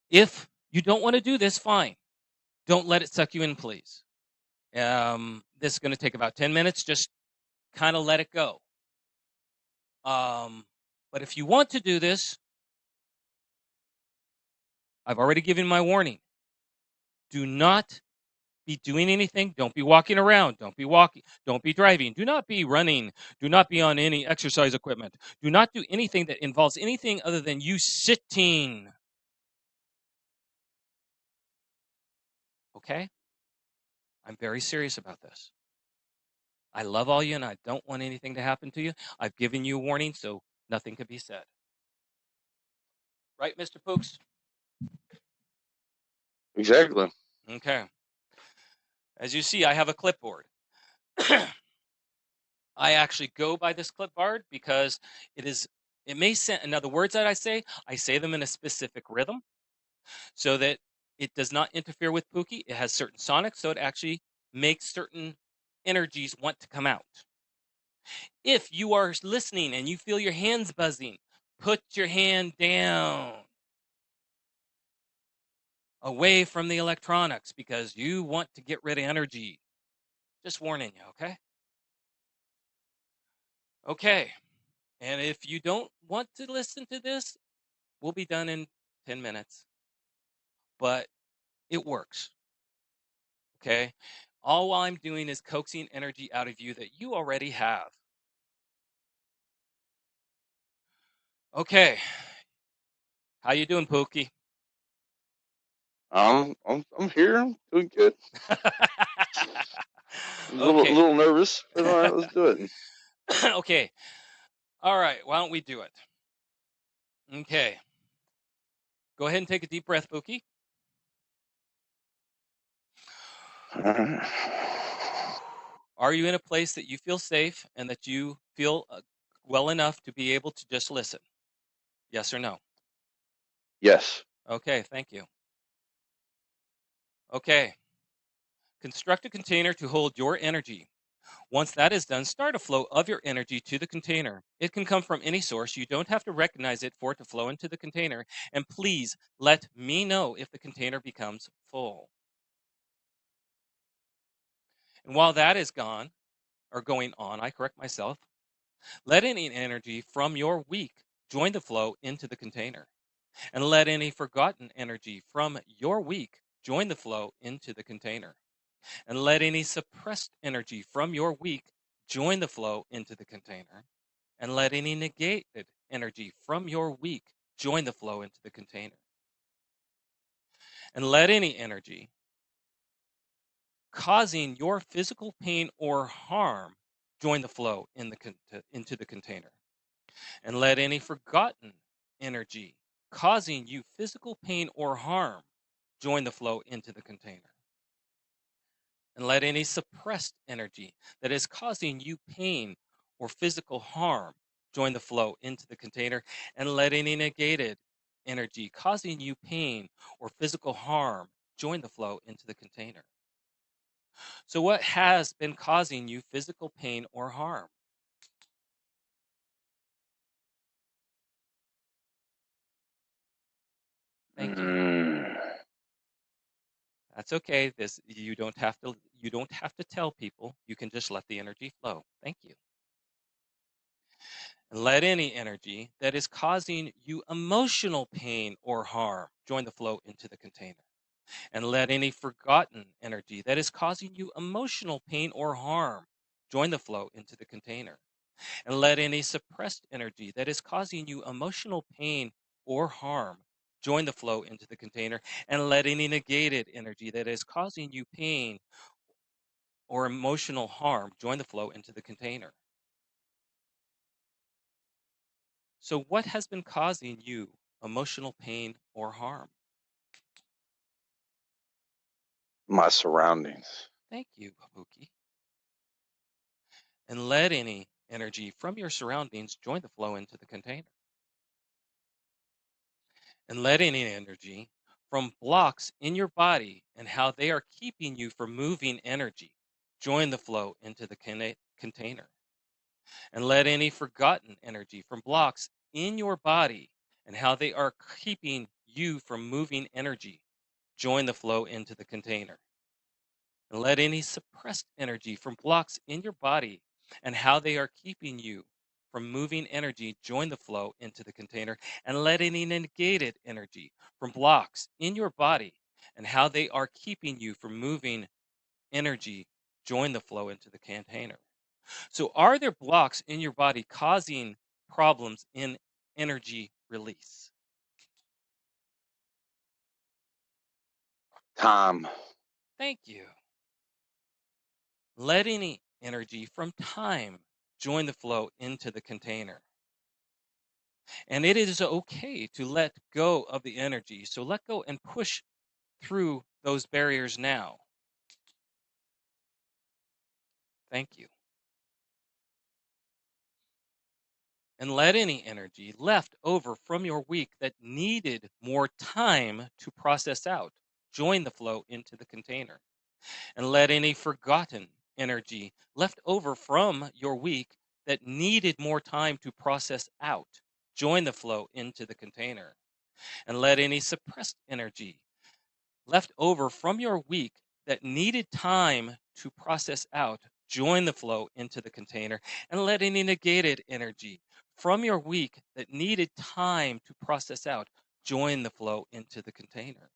Speaker 6: if you don't want to do this, fine. Don't let it suck you in, please. This is going to take about 10 minutes. Just kind of let it go. But if you want to do this, I've already given my warning. Do not be doing anything. Don't be walking around. Don't be walking. Don't be driving. Do not be running. Do not be on any exercise equipment. Do not do anything that involves anything other than you sitting. Okay? I'm very serious about this. I love all you and I don't want anything to happen to you. I've given you a warning, so nothing could be said. Right, Mr. Pooks?
Speaker 7: Exactly.
Speaker 6: Okay. As you see, I have a clipboard. I actually go by this clipboard because it may sound, now the words that I say them in a specific rhythm so that it does not interfere with Pookie. It has certain sonics, so it actually makes certain energies want to come out. If you are listening and you feel your hands buzzing, put your hand down away from the electronics because you want to get rid of energy. Just warning you, okay? Okay. And if you don't want to listen to this, we'll be done in 10 minutes. But it works. Okay? All I'm doing is coaxing energy out of you that you already have. Okay. How you doing, Pookie?
Speaker 7: I'm here. I'm doing good. I'm a little nervous, but all right, let's do it.
Speaker 6: Okay. All right. Why don't we do it? Okay. Go ahead and take a deep breath, Pookie. Are you in a place that you feel safe and that you feel well enough to be able to just listen? Yes or no?
Speaker 7: Yes.
Speaker 6: Okay, thank you. Okay. Construct a container to hold your energy. Once that is done, start a flow of your energy to the container. It can come from any source. You don't have to recognize it for it to flow into the container. And please let me know if the container becomes full. And while that is going on, I correct myself. Let any energy from your week join the flow into the container. And let any forgotten energy from your week join the flow into the container. And let any suppressed energy from your week join the flow into the container. And let any negated energy from your week join the flow into the container. And let any energy causing your physical pain or harm join the flow into the container. And let any forgotten energy causing you physical pain or harm join the flow into the container. And let any suppressed energy that is causing you pain or physical harm join the flow into the container. And let any negated energy causing you pain or physical harm join the flow into the container. So, what has been causing you physical pain or harm? Thank you. That's okay. You don't have to tell people. You can just let the energy flow. Thank you. And let any energy that is causing you emotional pain or harm join the flow into the container. And let any forgotten energy that is causing you emotional pain or harm join the flow into the container. And let any suppressed energy that is causing you emotional pain or harm join the flow into the container. And let any negated energy that is causing you pain or emotional harm join the flow into the container. So, what has been causing you emotional pain or harm?
Speaker 7: My surroundings.
Speaker 6: Thank you, Pabuki. And let any energy from your surroundings join the flow into the container. And let any energy from blocks in your body and how they are keeping you from moving energy join the flow into the container. And let any forgotten energy from blocks in your body and how they are keeping you from moving energy join the flow into the container. And let any suppressed energy from blocks in your body and how they are keeping you from moving energy join the flow into the container. And let any negated energy from blocks in your body and how they are keeping you from moving energy join the flow into the container. So, are there blocks in your body causing problems in energy release?
Speaker 7: Time.
Speaker 6: Thank you. Let any energy from time join the flow into the container. And it is okay to let go of the energy. So let go and push through those barriers now. Thank you. And let any energy left over from your week that needed more time to process out join the flow into the container. And let any forgotten energy left over from your week that needed more time to process out join the flow into the container. And let any suppressed energy left over from your week that needed time to process out join the flow into the container. And let any negated energy from your week that needed time to process out join the flow into the container.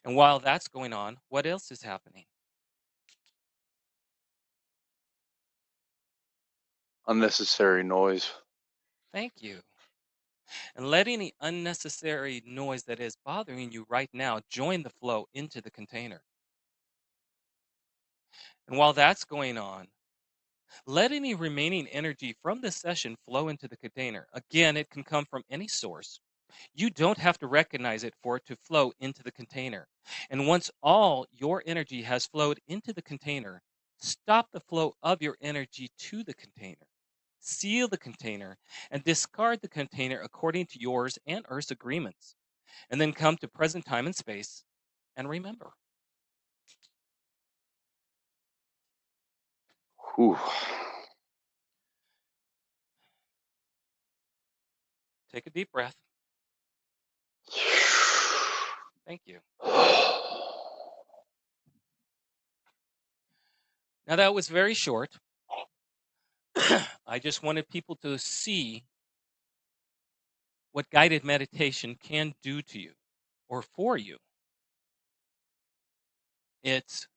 Speaker 6: And while that's going on, what else is happening?
Speaker 7: Unnecessary noise.
Speaker 6: Thank you. And let any unnecessary noise that is bothering you right now join the flow into the container. And while that's going on, let any remaining energy from this session flow into the container. Again, it can come from any source. You don't have to recognize it for it to flow into the container. And once all your energy has flowed into the container, stop the flow of your energy to the container. Seal the container and discard the container according to yours and Earth's agreements. And then come to present time and space and remember.
Speaker 7: Whew.
Speaker 6: Take a deep breath. Thank you. Now, that was very short. I just wanted people to see what guided meditation can do to you or for you. It's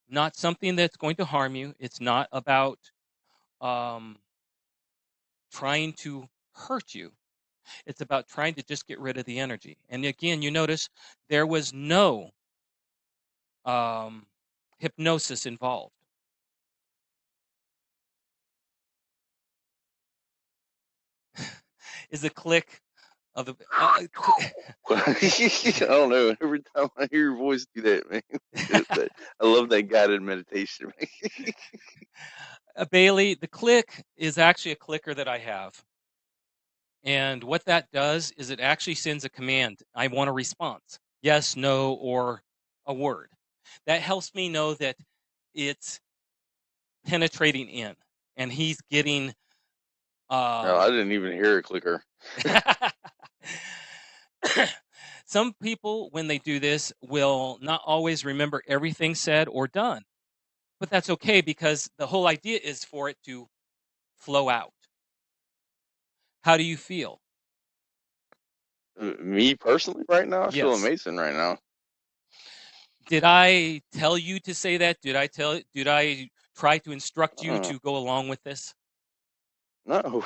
Speaker 6: not something that's going to harm you. It's not about trying to hurt you. It's about trying to just get rid of the energy. And again, you notice there was no hypnosis involved. Is a click of the
Speaker 7: I don't know. Every time I hear your voice do that, man, I love that guided meditation.
Speaker 6: Bailey, the click is actually a clicker that I have. And what that does is it actually sends a command. I want a response. Yes, no, or a word. That helps me know that it's penetrating in and he's getting
Speaker 7: No, I didn't even hear a clicker.
Speaker 6: Some people, when they do this, will not always remember everything said or done. But that's okay because the whole idea is for it to flow out. How do you feel?
Speaker 7: Me personally, right now, I feel
Speaker 6: Yes.
Speaker 7: amazing right now.
Speaker 6: Did I tell you to say that? Did I try to instruct you
Speaker 7: Uh,
Speaker 6: to go along with this?
Speaker 7: no.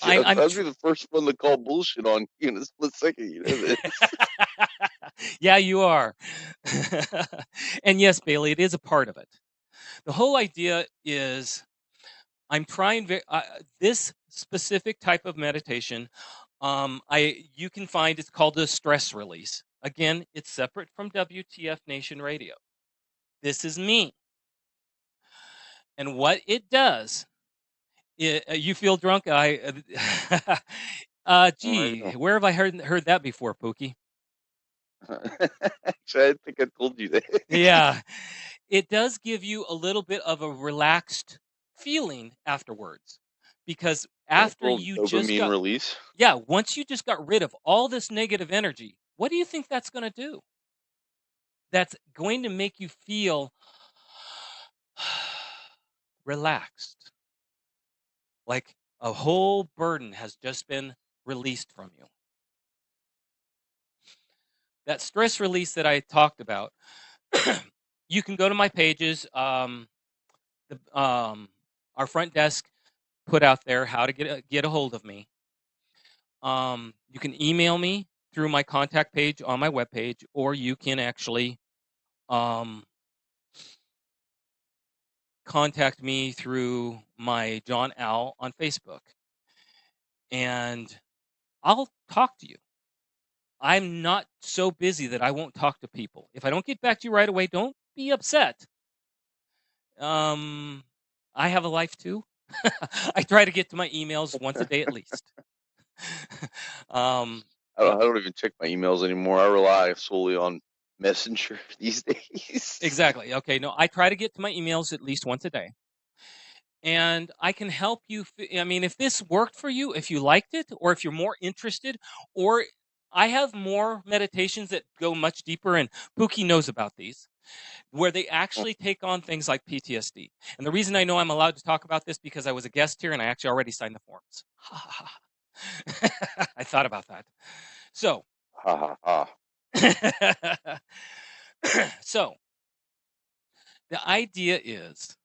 Speaker 6: I'm
Speaker 7: I'd be the first one to call bullshit on you in a split second. You know this.
Speaker 6: yeah, you are. And yes, Bailey, it is a part of it. The whole idea is I'm trying this specific type of meditation. You can find it's called the stress release. Again, it's separate from WTF Nation Radio. This is me, and what it does. You feel drunk?
Speaker 7: I
Speaker 6: Gee,
Speaker 7: know.
Speaker 6: where have I heard that before, Pookie?
Speaker 7: Actually, I think I told you that.
Speaker 6: Yeah, it does give you a little bit of a relaxed feeling afterwards, because
Speaker 7: A
Speaker 6: after
Speaker 7: little
Speaker 6: you just
Speaker 7: dopamine
Speaker 6: got,
Speaker 7: release.
Speaker 6: yeah, once you just got rid of all this negative energy, what do you think that's going to do? That's going to make you feel relaxed, like a whole burden has just been released from you. That stress release that I talked about, you can go to my pages. Our front desk put out there how to get a hold of me. You can email me through my contact page on my webpage, or you can actually contact me through my John Owl on Facebook, and I'll talk to you. I'm not so busy that I won't talk to people. If I don't get back to you right away, don't be upset. I have a life too. I try to get to my emails once a day at least. um,
Speaker 7: I don't even check my emails anymore. I rely solely on Messenger these days.
Speaker 6: exactly. Okay. No, I try to get to my emails at least once a day. And I can help you. I mean, if this worked for you, if you liked it, or if you're more interested, or I have more meditations that go much deeper, and Pookie knows about these, where they actually take on things like PTSD. And the reason I know I'm allowed to talk about this because I was a guest here and I actually already signed the forms. I thought about that. So,
Speaker 7: Ha ha ha.
Speaker 6: so the idea is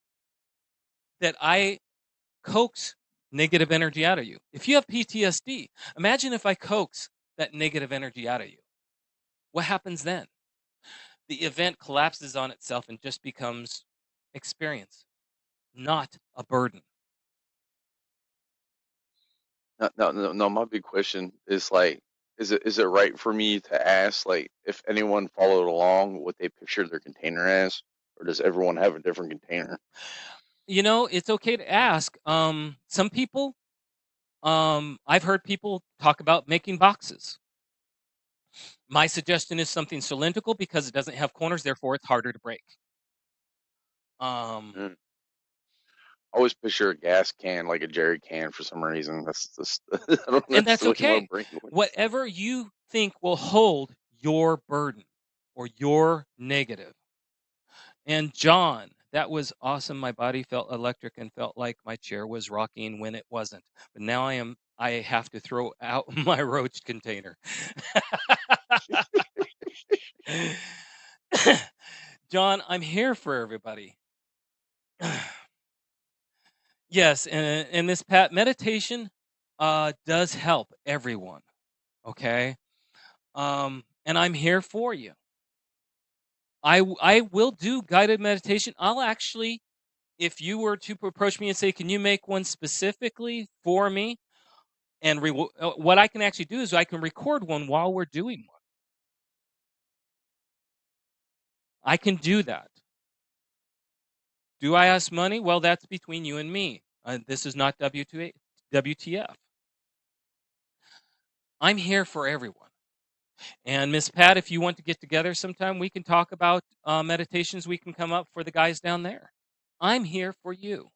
Speaker 6: that I coax negative energy out of you. If you have PTSD, imagine if I coax that negative energy out of you. What happens then? The event collapses on itself and just becomes experience, not a burden.
Speaker 7: No. My big question is like, is it right for me to ask like if anyone followed along what they pictured their container as, or does everyone have a different container?
Speaker 6: You know, it's okay to ask. Some people, I've heard people talk about making boxes. My suggestion is something cylindrical because it doesn't have corners, therefore it's harder to break. Um,
Speaker 7: Mm. I always picture a gas can like a jerry can for some reason. That's just I don't know.
Speaker 6: and
Speaker 7: That's
Speaker 6: that's
Speaker 7: the way my
Speaker 6: okay.
Speaker 7: brain works.
Speaker 6: Whatever you think will hold your burden or your negative. And John, that was awesome. My body felt electric and felt like my chair was rocking when it wasn't. But now I have to throw out my roach container. John, I'm here for everybody. Yes, and this meditation does help everyone. Okay, and I'm here for you. I will do guided meditation. I'll actually, if you were to approach me and say, "Can you make one specifically for me?" and what I can actually do is I can record one while we're doing one. I can do that. Do I ask money? Well, that's between you and me. This is not WTF. I'm here for everyone. And Miss Pat, if you want to get together sometime, we can talk about meditations we can come up for the guys down there. I'm here for you.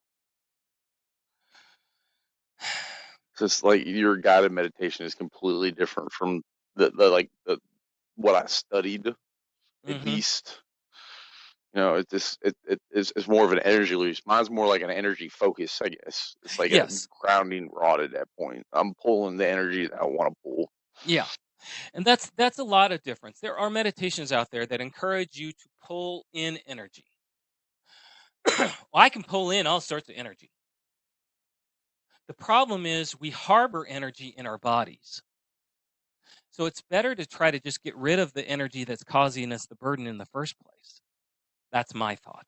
Speaker 7: Just like your guided meditation is completely different from the what I studied at
Speaker 6: Mm-hmm.
Speaker 7: least. You know, it's more of an energy release. Mine's more like an energy focus, I guess. It's like a
Speaker 6: Yes.
Speaker 7: grounding rod at that point. I'm pulling the energy that I want to pull.
Speaker 6: Yeah. And that's a lot of difference. There are meditations out there that encourage you to pull in energy. I can pull in all sorts of energy. The problem is we harbor energy in our bodies. So it's better to try to just get rid of the energy that's causing us the burden in the first place. That's my thought.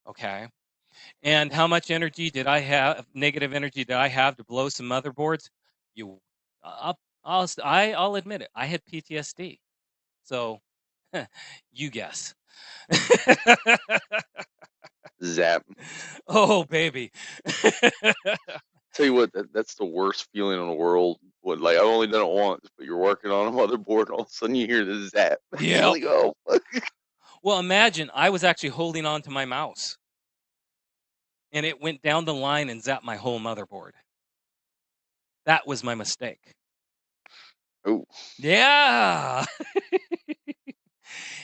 Speaker 6: Okay. And how much energy did I have, negative energy did I have to blow some motherboards? I'll admit it. I had PTSD. So you guess.
Speaker 7: Zap.
Speaker 6: Oh, baby.
Speaker 7: Tell you what, that's the worst feeling in the world. What, like, I've only done it once, but you're working on a motherboard, and all of a sudden you hear the zap.
Speaker 6: Yep.
Speaker 7: You're like, oh.
Speaker 6: Well, imagine I was actually holding on to my mouse, and it went down the line and zapped my whole motherboard. That was my mistake.
Speaker 7: Oh,
Speaker 6: Yeah.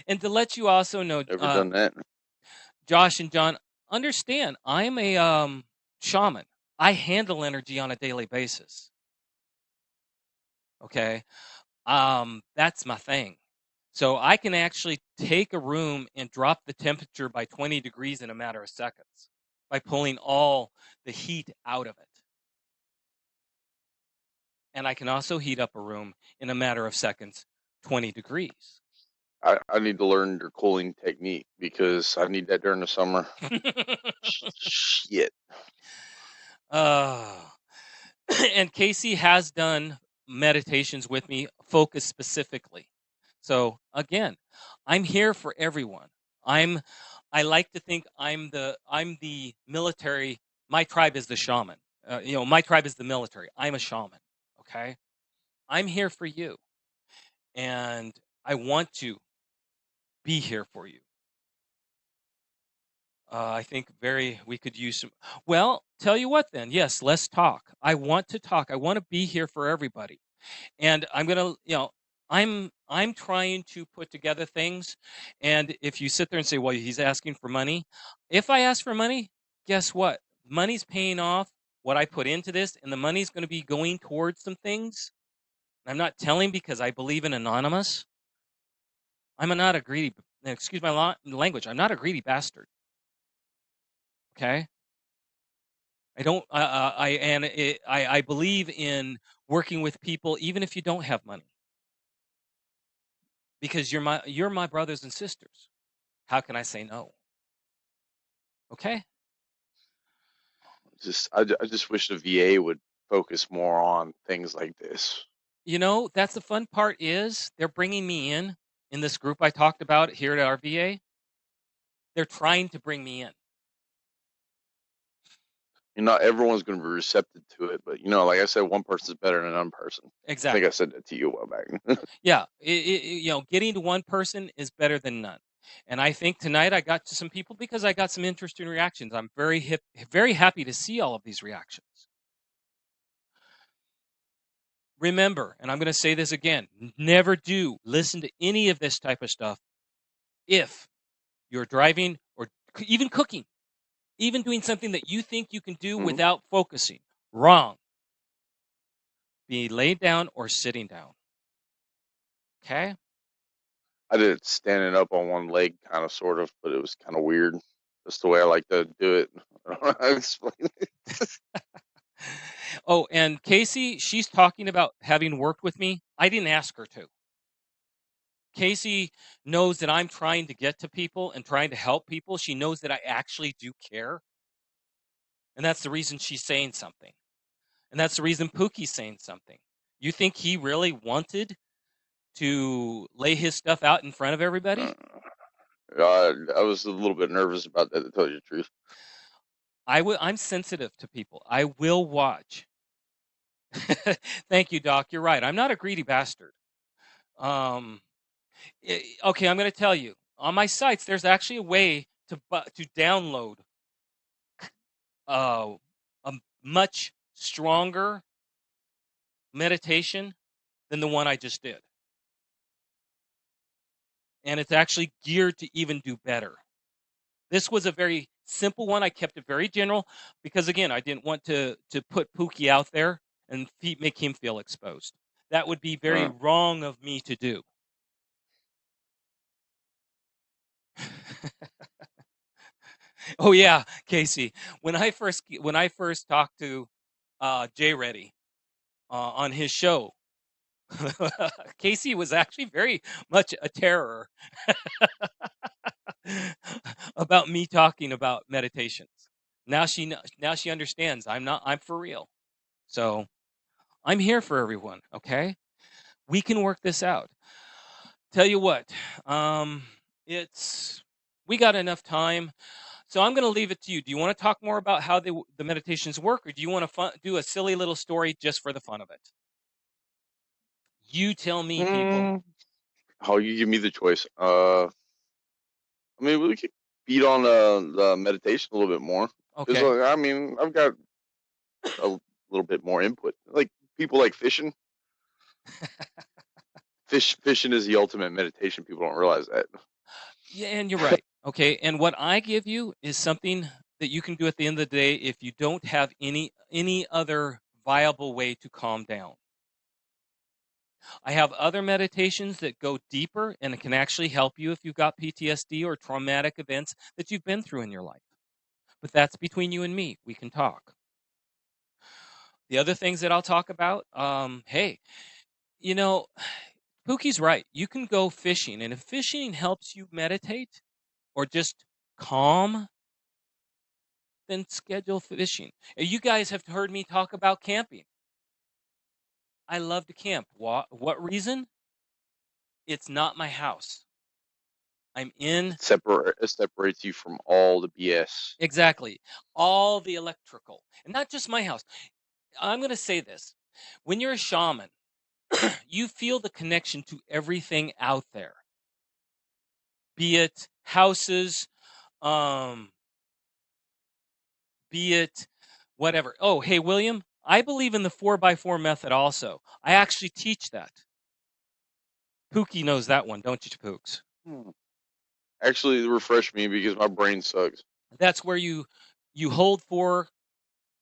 Speaker 6: And to let you also know,
Speaker 7: never done that.
Speaker 6: Josh and John, understand, I'm a shaman. I handle energy on a daily basis. Okay. That's my thing. So I can actually take a room and drop the temperature by 20 degrees in a matter of seconds by pulling all the heat out of it. And I can also heat up a room in a matter of seconds, 20 degrees.
Speaker 7: I need to learn your cooling technique because I need that during the summer. Shit.
Speaker 6: And Casey has done meditations with me, focused specifically. So again, I'm here for everyone. I like to think I'm the military. My tribe is the shaman. My tribe is the military. I'm a shaman. Okay. I'm here for you. And I want to be here for you. I think we could use some. Well, tell you what then. Yes, let's talk. I want to talk. I want to be here for everybody. And I'm going to, I'm trying to put together things. And if you sit there and say, well, he's asking for money. If I ask for money, guess what? Money's paying off what I put into this, and the money's going to be going towards some things. I'm not telling because I believe in anonymous. I'm not a greedy, excuse my language, I'm not a greedy bastard. Okay? I don't, I believe in working with people even if you don't have money. Because you're my brothers and sisters. How can I say no? Okay?
Speaker 7: I just wish the VA would focus more on things like this.
Speaker 6: That's the fun part is they're bringing me in this group I talked about here at our VA. They're trying to bring me in.
Speaker 7: Not everyone's going to be receptive to it, but like I said, one person's better than another person.
Speaker 6: Exactly.
Speaker 7: I think I said that to you a while back.
Speaker 6: Yeah, getting to one person is better than none. And I think tonight I got to some people because I got some interesting reactions. I'm very happy to see all of these reactions. Remember, and I'm going to say this again, never do listen to any of this type of stuff if you're driving or even cooking, even doing something that you think you can do without focusing. Wrong. Be laid down or sitting down. Okay?
Speaker 7: I did it standing up on one leg, kind of, sort of, but it was kind of weird. That's the way I like to do it. I don't know how to explain it.
Speaker 6: Oh, and Casey, she's talking about having worked with me. I didn't ask her to. Casey knows that I'm trying to get to people and trying to help people. She knows that I actually do care. And that's the reason she's saying something. And that's the reason Pookie's saying something. You think he really wanted to lay his stuff out in front of everybody?
Speaker 7: I was a little bit nervous about that, to tell you the truth.
Speaker 6: I'm sensitive to people. I will watch. Thank you, Doc. You're right. I'm not a greedy bastard. Okay, I'm going to tell you. On my sites, there's actually a way to download a much stronger meditation than the one I just did. And it's actually geared to even do better. This was a very simple one. I kept it very general because, again, I didn't want to put Pookie out there and make him feel exposed. That would be very wrong of me to do. Oh yeah, Casey. When I first talked to Jay Reddy on his show, Casey was actually very much a terror about me talking about meditations. Now she understands. I'm for real. So I'm here for everyone. Okay, we can work this out. Tell you what, um, it's we got enough time. So I'm going to leave it to you. Do you want to talk more about how the meditations work, or do you want to do a silly little story just for the fun of it? You tell me, people.
Speaker 7: Mm. Oh, you give me the choice. I mean, we could beat on the meditation a little bit more. Because,
Speaker 6: Okay.
Speaker 7: I mean, I've got a little bit more input. Like, people like fishing. Fishing is the ultimate meditation. People don't realize that.
Speaker 6: Yeah, and you're right. Okay, and what I give you is something that you can do at the end of the day if you don't have any other viable way to calm down. I have other meditations that go deeper and it can actually help you if you've got PTSD or traumatic events that you've been through in your life. But that's between you and me. We can talk. The other things that I'll talk about, hey, you know, Pookie's right. You can go fishing, and if fishing helps you meditate or just calm, then schedule fishing. You guys have heard me talk about camping. I love to camp. What reason? It's not my house. I'm in
Speaker 7: It separates you from all the BS.
Speaker 6: exactly all the electrical, and not just my house. I'm going to say this: when you're a shaman, you feel the connection to everything out there, be it houses, um, be it whatever. Oh, hey, William, I believe in the 4x4 method also. I actually teach that. Pookie knows that one, don't you, Pooks?
Speaker 7: Actually, refresh me because my brain sucks.
Speaker 6: That's where you hold 4,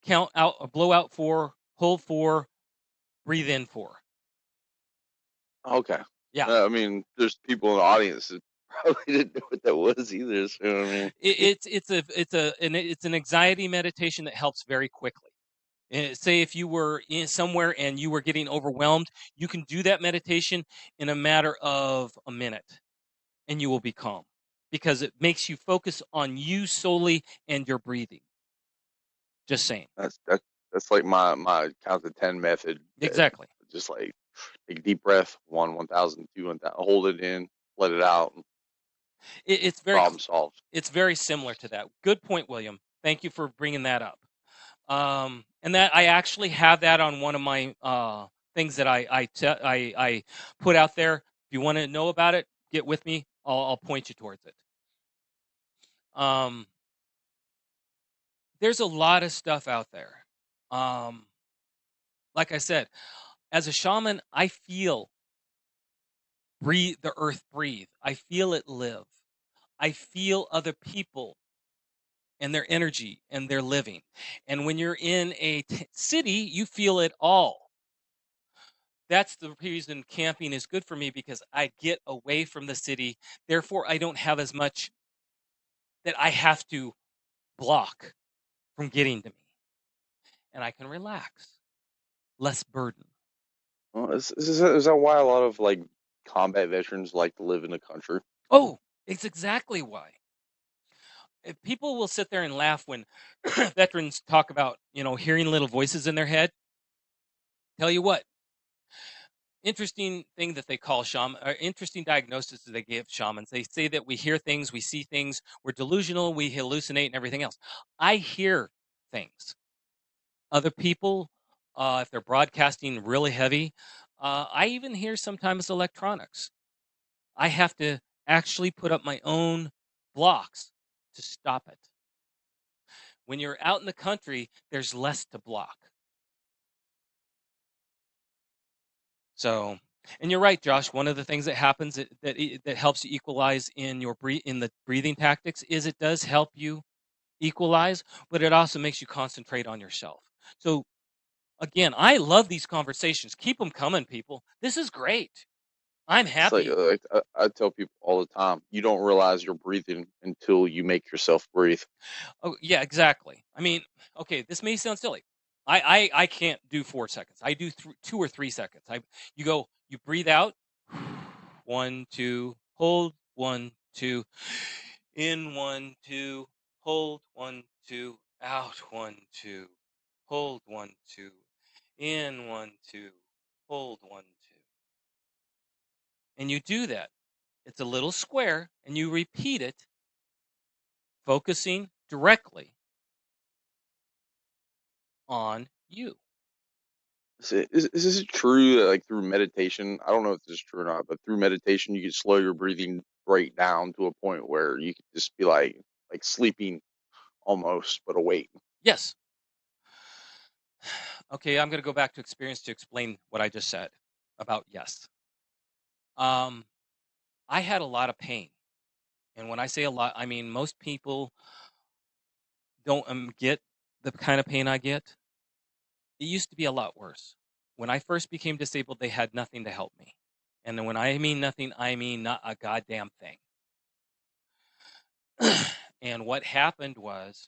Speaker 6: count out, blow out 4, hold 4, breathe in 4.
Speaker 7: Okay.
Speaker 6: Yeah.
Speaker 7: I mean, there's people in the audience that probably didn't know what that was either. So, I mean,
Speaker 6: It's an anxiety meditation that helps very quickly. Say if you were in somewhere and you were getting overwhelmed, you can do that meditation in a matter of a minute and you will be calm because it makes you focus on you solely and your breathing. Just saying.
Speaker 7: that's like my count to 10 method.
Speaker 6: Exactly.
Speaker 7: Just like take a deep breath, 1,000, 2, 1,000, hold it in, let it out,
Speaker 6: It's
Speaker 7: problem solved.
Speaker 6: It's very similar to that. Good point, William. Thank you for bringing that up. And that I actually have that on one of my things that I put out there. If you want to know about it, get with me. I'll point you towards it. There's a lot of stuff out there. Like I said, as a shaman, I feel the earth breathe. I feel it live. I feel other people and their energy and their living. And when you're in a city, you feel it all. That's the reason camping is good for me because I get away from the city. Therefore, I don't have as much that I have to block from getting to me. And I can relax, less burden.
Speaker 7: Well, is that why a lot of like combat veterans like to live in the country?
Speaker 6: Oh, it's exactly why. People will sit there and laugh when veterans talk about, hearing little voices in their head. Tell you what, interesting thing that they call shaman, or interesting diagnosis that they give shamans. They say that we hear things, we see things, we're delusional, we hallucinate, and everything else. I hear things. Other people, if they're broadcasting really heavy, I even hear sometimes electronics. I have to actually put up my own blocks to stop it. When you're out in the country, there's less to block. So, and you're right, Josh. One of the things that happens that helps you equalize in the breathing tactics is it does help you equalize, but it also makes you concentrate on yourself. So, again, I love these conversations. Keep them coming, people. This is great. I'm
Speaker 7: It's like,
Speaker 6: happy.
Speaker 7: I tell people all the time, you don't realize you're breathing until you make yourself breathe.
Speaker 6: Oh, yeah, exactly. I mean, okay, this may sound silly. I can't do 4 seconds. I do 2 or 3 seconds. You breathe out, 1, 2, hold, 1, 2, in, 1, 2, hold, 1, 2, out, 1, 2, hold, 1, 2, in, 1, 2, hold, 1, 2. And you do that. It's a little square, and you repeat it, focusing directly on you.
Speaker 7: Is this true that, like, through meditation? I don't know if this is true or not, but through meditation, you can slow your breathing right down to a point where you can just be like sleeping almost, but awake.
Speaker 6: Yes. Okay, I'm going to go back to experience to explain what I just said about yes. Um, I had a lot of pain. And when I say a lot, I mean most people don't get the kind of pain I get. It used to be a lot worse. When I first became disabled, they had nothing to help me. And then when I mean nothing, I mean not a goddamn thing. And what happened was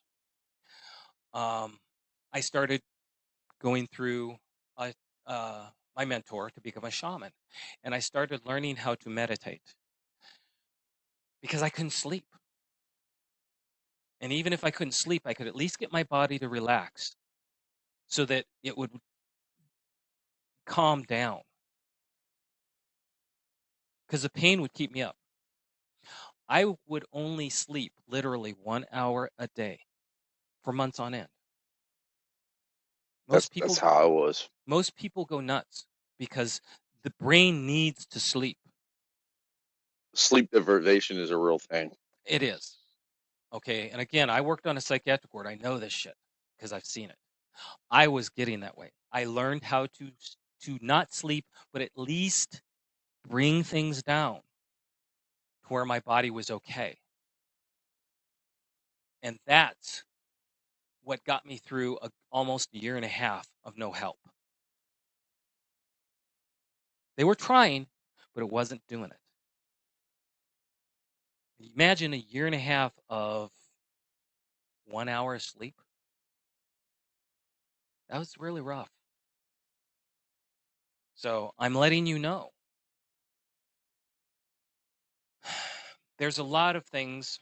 Speaker 6: um, I started going through a, my mentor to become a shaman. And I started learning how to meditate because I couldn't sleep. And even if I couldn't sleep, I could at least get my body to relax so that it would calm down because the pain would keep me up. I would only sleep literally 1 hour a day for months on end.
Speaker 7: That's
Speaker 6: Most
Speaker 7: that's
Speaker 6: people
Speaker 7: how I was.
Speaker 6: most people go nuts because the brain needs to sleep.
Speaker 7: Sleep deprivation is a real thing.
Speaker 6: It is. Okay. And again, I worked on a psychiatric ward. I know this shit because I've seen it. I was getting that way. I learned how to not sleep, but at least bring things down to where my body was okay. And that's what got me through almost a year and a half of no help. They were trying, but it wasn't doing it. Imagine a year and a half of 1 hour of sleep. That was really rough. So I'm letting you know. There's a lot of things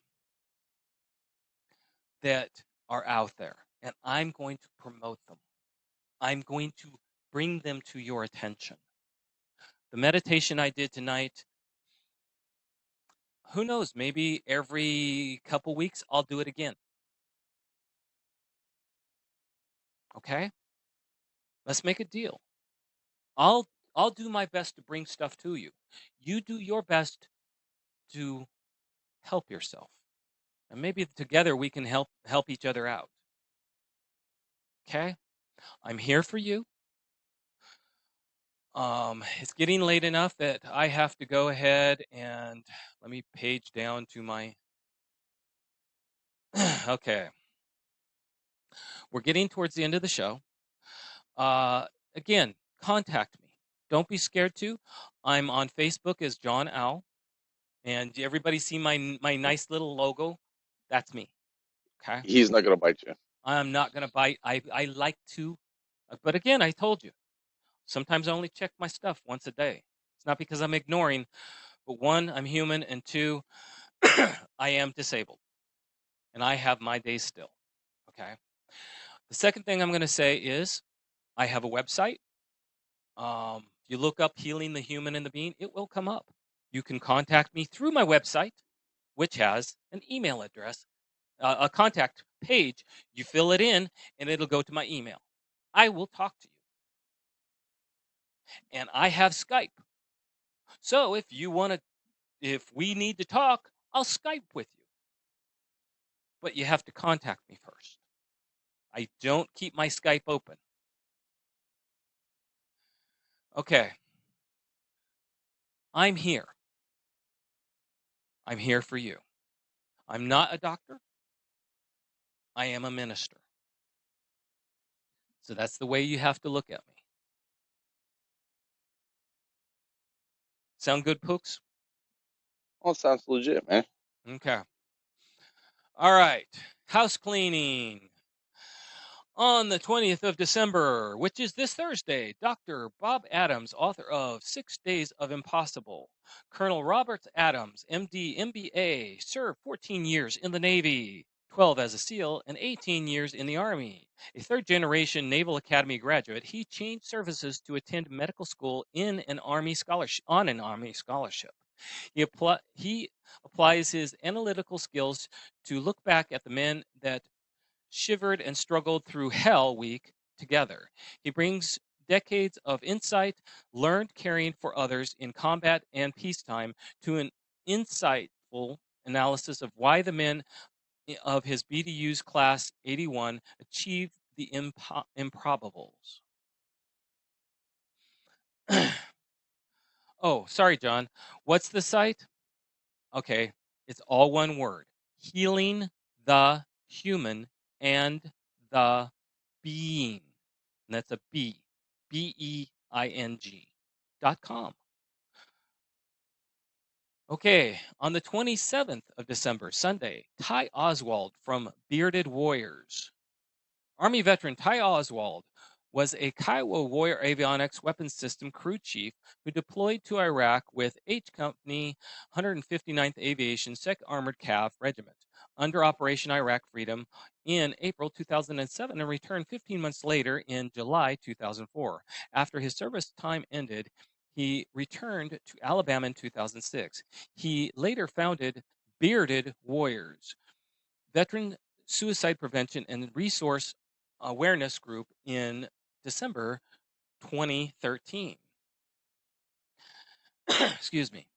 Speaker 6: that are out there, and I'm going to promote them. I'm going to bring them to your attention. The meditation I did tonight, who knows, maybe every couple weeks I'll do it again. Okay? Let's make a deal. I'll I'll do my best to bring stuff to you. You do your best to help yourself. And maybe together we can help each other out. Okay? I'm here for you. It's getting late enough that I have to go ahead and let me page down to my okay. We're getting towards the end of the show. Again, contact me. Don't be scared to. I'm on Facebook as John Owl. And everybody see my nice little logo? That's me. Okay.
Speaker 7: He's not gonna bite you.
Speaker 6: I'm not gonna bite. I like to, but again, I told you. Sometimes I only check my stuff once a day. It's not because I'm ignoring, but one, I'm human, and two, I am disabled, and I have my days still. Okay. The second thing I'm gonna say is I have a website. If you look up "Healing the Human and the Being," it will come up. You can contact me through my website, which has an email address, a contact page. You fill it in, and it'll go to my email. I will talk to you. And I have Skype. So if we need to talk, I'll Skype with you. But you have to contact me first. I don't keep my Skype open. Okay. I'm here. I'm here for you. I'm not a doctor. I am a minister. So that's the way you have to look at me. Sound good, Pooks?
Speaker 7: Well, it sounds legit, man.
Speaker 6: Okay. All right. House cleaning. On the 20th of December, which is this Thursday, Dr. Bob Adams, author of 6 Days of Impossible. Colonel Robert Adams, MD, MBA, served 14 years in the Navy, 12 as a SEAL, and 18 years in the Army. A third-generation Naval Academy graduate, he changed services to attend medical school on an Army scholarship. He applies his analytical skills to look back at the men that shivered and struggled through Hell Week together. He brings decades of insight learned caring for others in combat and peacetime to an insightful analysis of why the men of his BDU's Class 81 achieved the improbables. Oh, sorry, John. What's the site? Okay, it's all one word. Healing the Human and the Being. And that's a B, BEING.com. Okay, on the 27th of December, Sunday, Ty Oswald from Bearded Warriors. Army veteran Ty Oswald was a Kiowa Warrior Avionics Weapons System crew chief who deployed to Iraq with H Company 159th Aviation 2nd Armored Cav Regiment under Operation Iraq Freedom in April 2007 and returned 15 months later in July 2004. After his service time ended, he returned to Alabama in 2006. He later founded Bearded Warriors, veteran suicide prevention and resource awareness group in December 2013. Excuse me.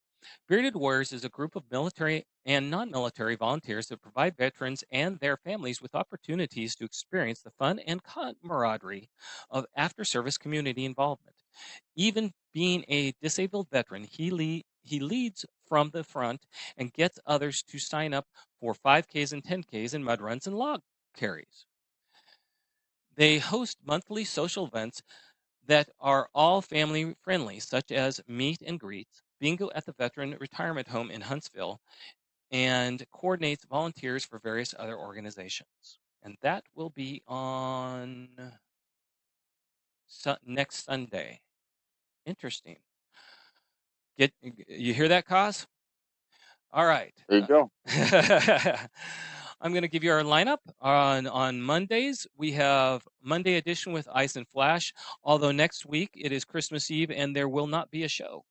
Speaker 6: Bearded Warriors is a group of military and non-military volunteers that provide veterans and their families with opportunities to experience the fun and camaraderie of after-service community involvement. Even being a disabled veteran, he leads from the front and gets others to sign up for 5Ks and 10Ks and mud runs and log carries. They host monthly social events that are all family friendly, such as meet and greets, bingo at the Veteran Retirement Home in Huntsville, and coordinates volunteers for various other organizations. And that will be on next Sunday. Interesting. You hear that, Cos? All right.
Speaker 7: There you go.
Speaker 6: I'm going to give you our lineup. On Mondays, we have Monday edition with Ice and Flash, although next week it is Christmas Eve and there will not be a show.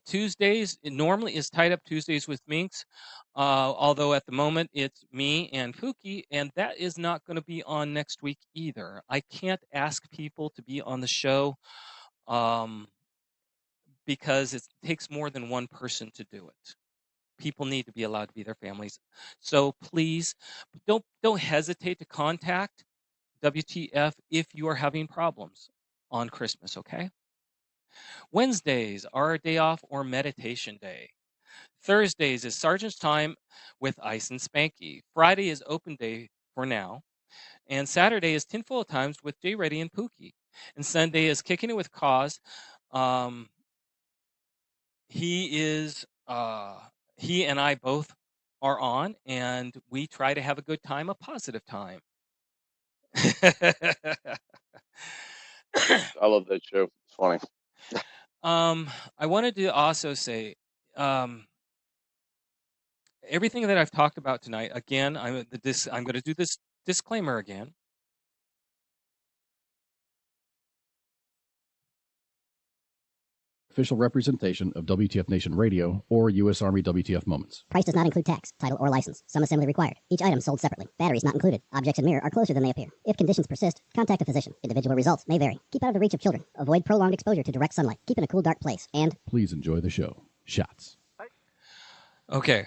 Speaker 6: Tuesdays, it normally is Tied Up Tuesdays with Minx, although at the moment it's me and Pookie, and that is not going to be on next week either. I can't ask people to be on the show because it takes more than one person to do it. People need to be allowed to be their families. So please don't hesitate to contact WTF if you are having problems on Christmas, okay? Wednesdays are a day off or meditation day. Thursdays is Sergeant's Time with Ice and Spanky. Friday is open day for now. And Saturday is Tinfoil Times with Jay Reddy and Pookie. And Sunday is Kicking It with Cause. He and I both are on, and we try to have a good time, a positive time.
Speaker 7: I love that show. It's funny.
Speaker 6: I wanted to also say, everything that I've talked about tonight, again, I'm going to do this disclaimer again.
Speaker 4: Official representation of WTF Nation Radio or U.S. Army WTF Moments.
Speaker 5: Price does not include tax, title, or license. Some assembly required. Each item sold separately. Batteries not included. Objects in mirror are closer than they appear. If conditions persist, contact a physician. Individual results may vary. Keep out of the reach of children. Avoid prolonged exposure to direct sunlight. Keep in a cool, dark place. And
Speaker 4: please enjoy the show. Shots.
Speaker 6: Okay.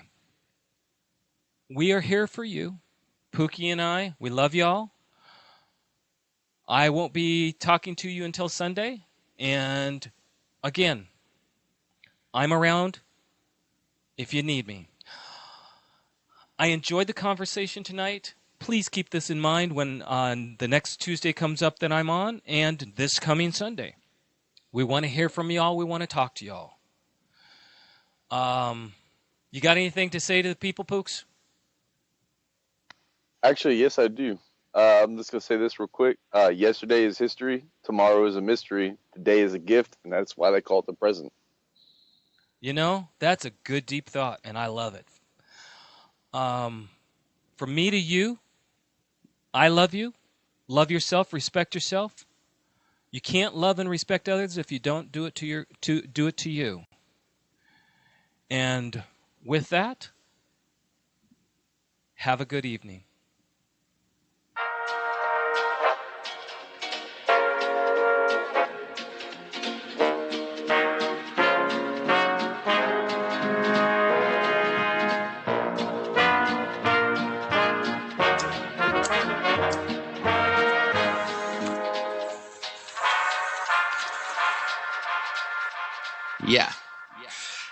Speaker 6: We are here for you. Pookie and I, we love y'all. I won't be talking to you until Sunday. And again, I'm around if you need me. I enjoyed the conversation tonight. Please keep this in mind when the next Tuesday comes up that I'm on and this coming Sunday. We want to hear from y'all. We want to talk to y'all. You got anything to say to the people, Pooks?
Speaker 7: Actually, yes, I do. I'm just going to say this real quick. Yesterday is history. Tomorrow is a mystery. Today is a gift, and that's why they call it the present.
Speaker 6: You know, that's a good, deep thought, and I love it. From me to you, I love you. Love yourself. Respect yourself. You can't love and respect others if you don't do it to you. And with that, have a good evening.
Speaker 2: Yeah.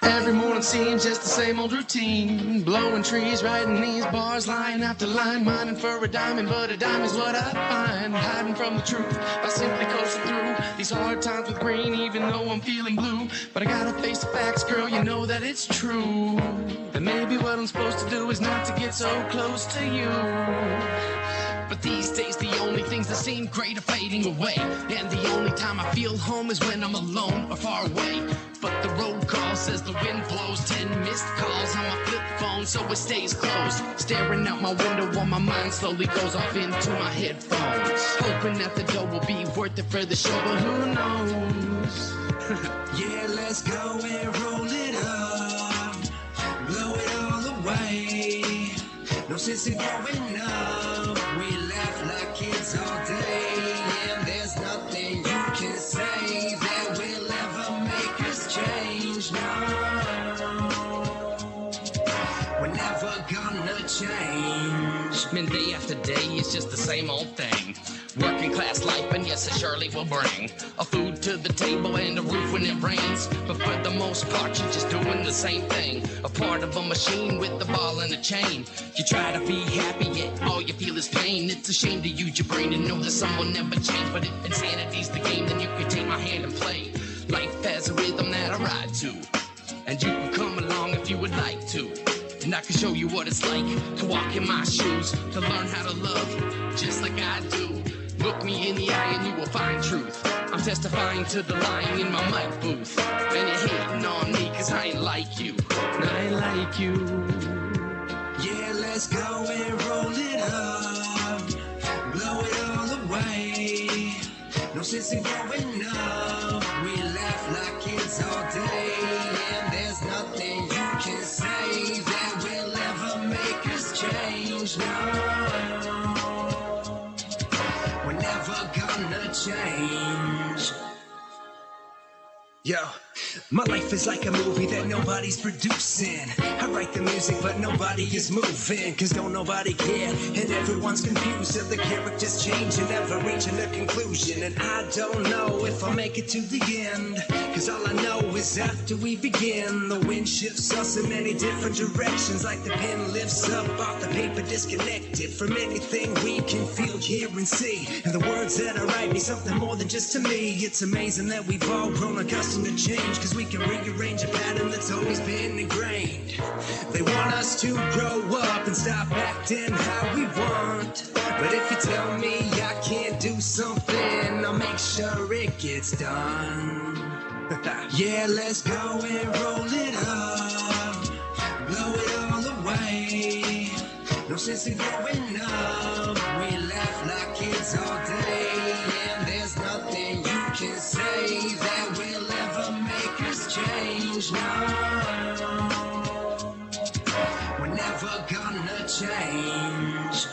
Speaker 2: Every morning seems just the same old routine. Blowing trees, writing these bars, line after line, mining for a diamond, but a dime is what I find. Hiding from the truth by simply coasting through these hard times with green, even though I'm feeling blue. But I gotta face the facts, girl, you know that it's true. That maybe what I'm supposed to do is not to get so close to you. But these days the only things that seem great are fading away. And the only time I feel home is when I'm alone or far away. But the road call says the wind blows. 10 missed calls on my flip phone, so it stays closed. Staring out my window while my mind slowly goes off into my headphones. Hoping that the dough will be worth it for the show, but who knows? Yeah, let's go and roll it up. Blow it all away. No sense in growing up. We laugh like kids all day, and there's nothing you can say that will ever make us change. No, we're never gonna change. Man, day after day, it's just the same old thing. Working class life, and yes, it surely will bring a food to the table and a roof when it rains. But for the most part, you're just doing the same thing. A part of a machine with the ball and a chain. You try to be happy, yet all you feel is pain. It's a shame to use your brain and know that some will never change. But if insanity's the game, then you can take my hand and play. Life has a rhythm that I ride to, and you can come along if you would like to. And I can show you what it's like to walk in my shoes, to learn how to love just like I do. Look me in the eye and you will find truth. I'm testifying to the lying in my mic booth. And you're hating on me cause I ain't like you. I ain't like you. Yeah, let's go and roll it up. Blow it all away. No sense in growing up. We laugh like kids all day. And there's nothing you can say that will ever make us change. No, we're never gonna change.
Speaker 1: Yo, my life is like a movie that nobody's producing. I write the music but nobody is moving, cause don't nobody care and everyone's confused. So the characters change and never reaching a conclusion. And I don't know if I'll make it to the end, cause all I know is after we begin, the wind shifts us in many different directions. Like the pen lifts up off the paper, disconnected from anything we can feel, hear and see. And the words that I write mean something more than just to me. It's amazing that we've all grown accustomed to change, cause we can rearrange a pattern that's always been ingrained. They want us to grow up and stop acting how we want. But if you tell me I can't do something, I'll make sure it gets done. Yeah, let's go and roll it up. Blow it all away. No sense in growing up. We laugh like kids all day. And there's nothing you can say that will ever make us change. No, we're never gonna change.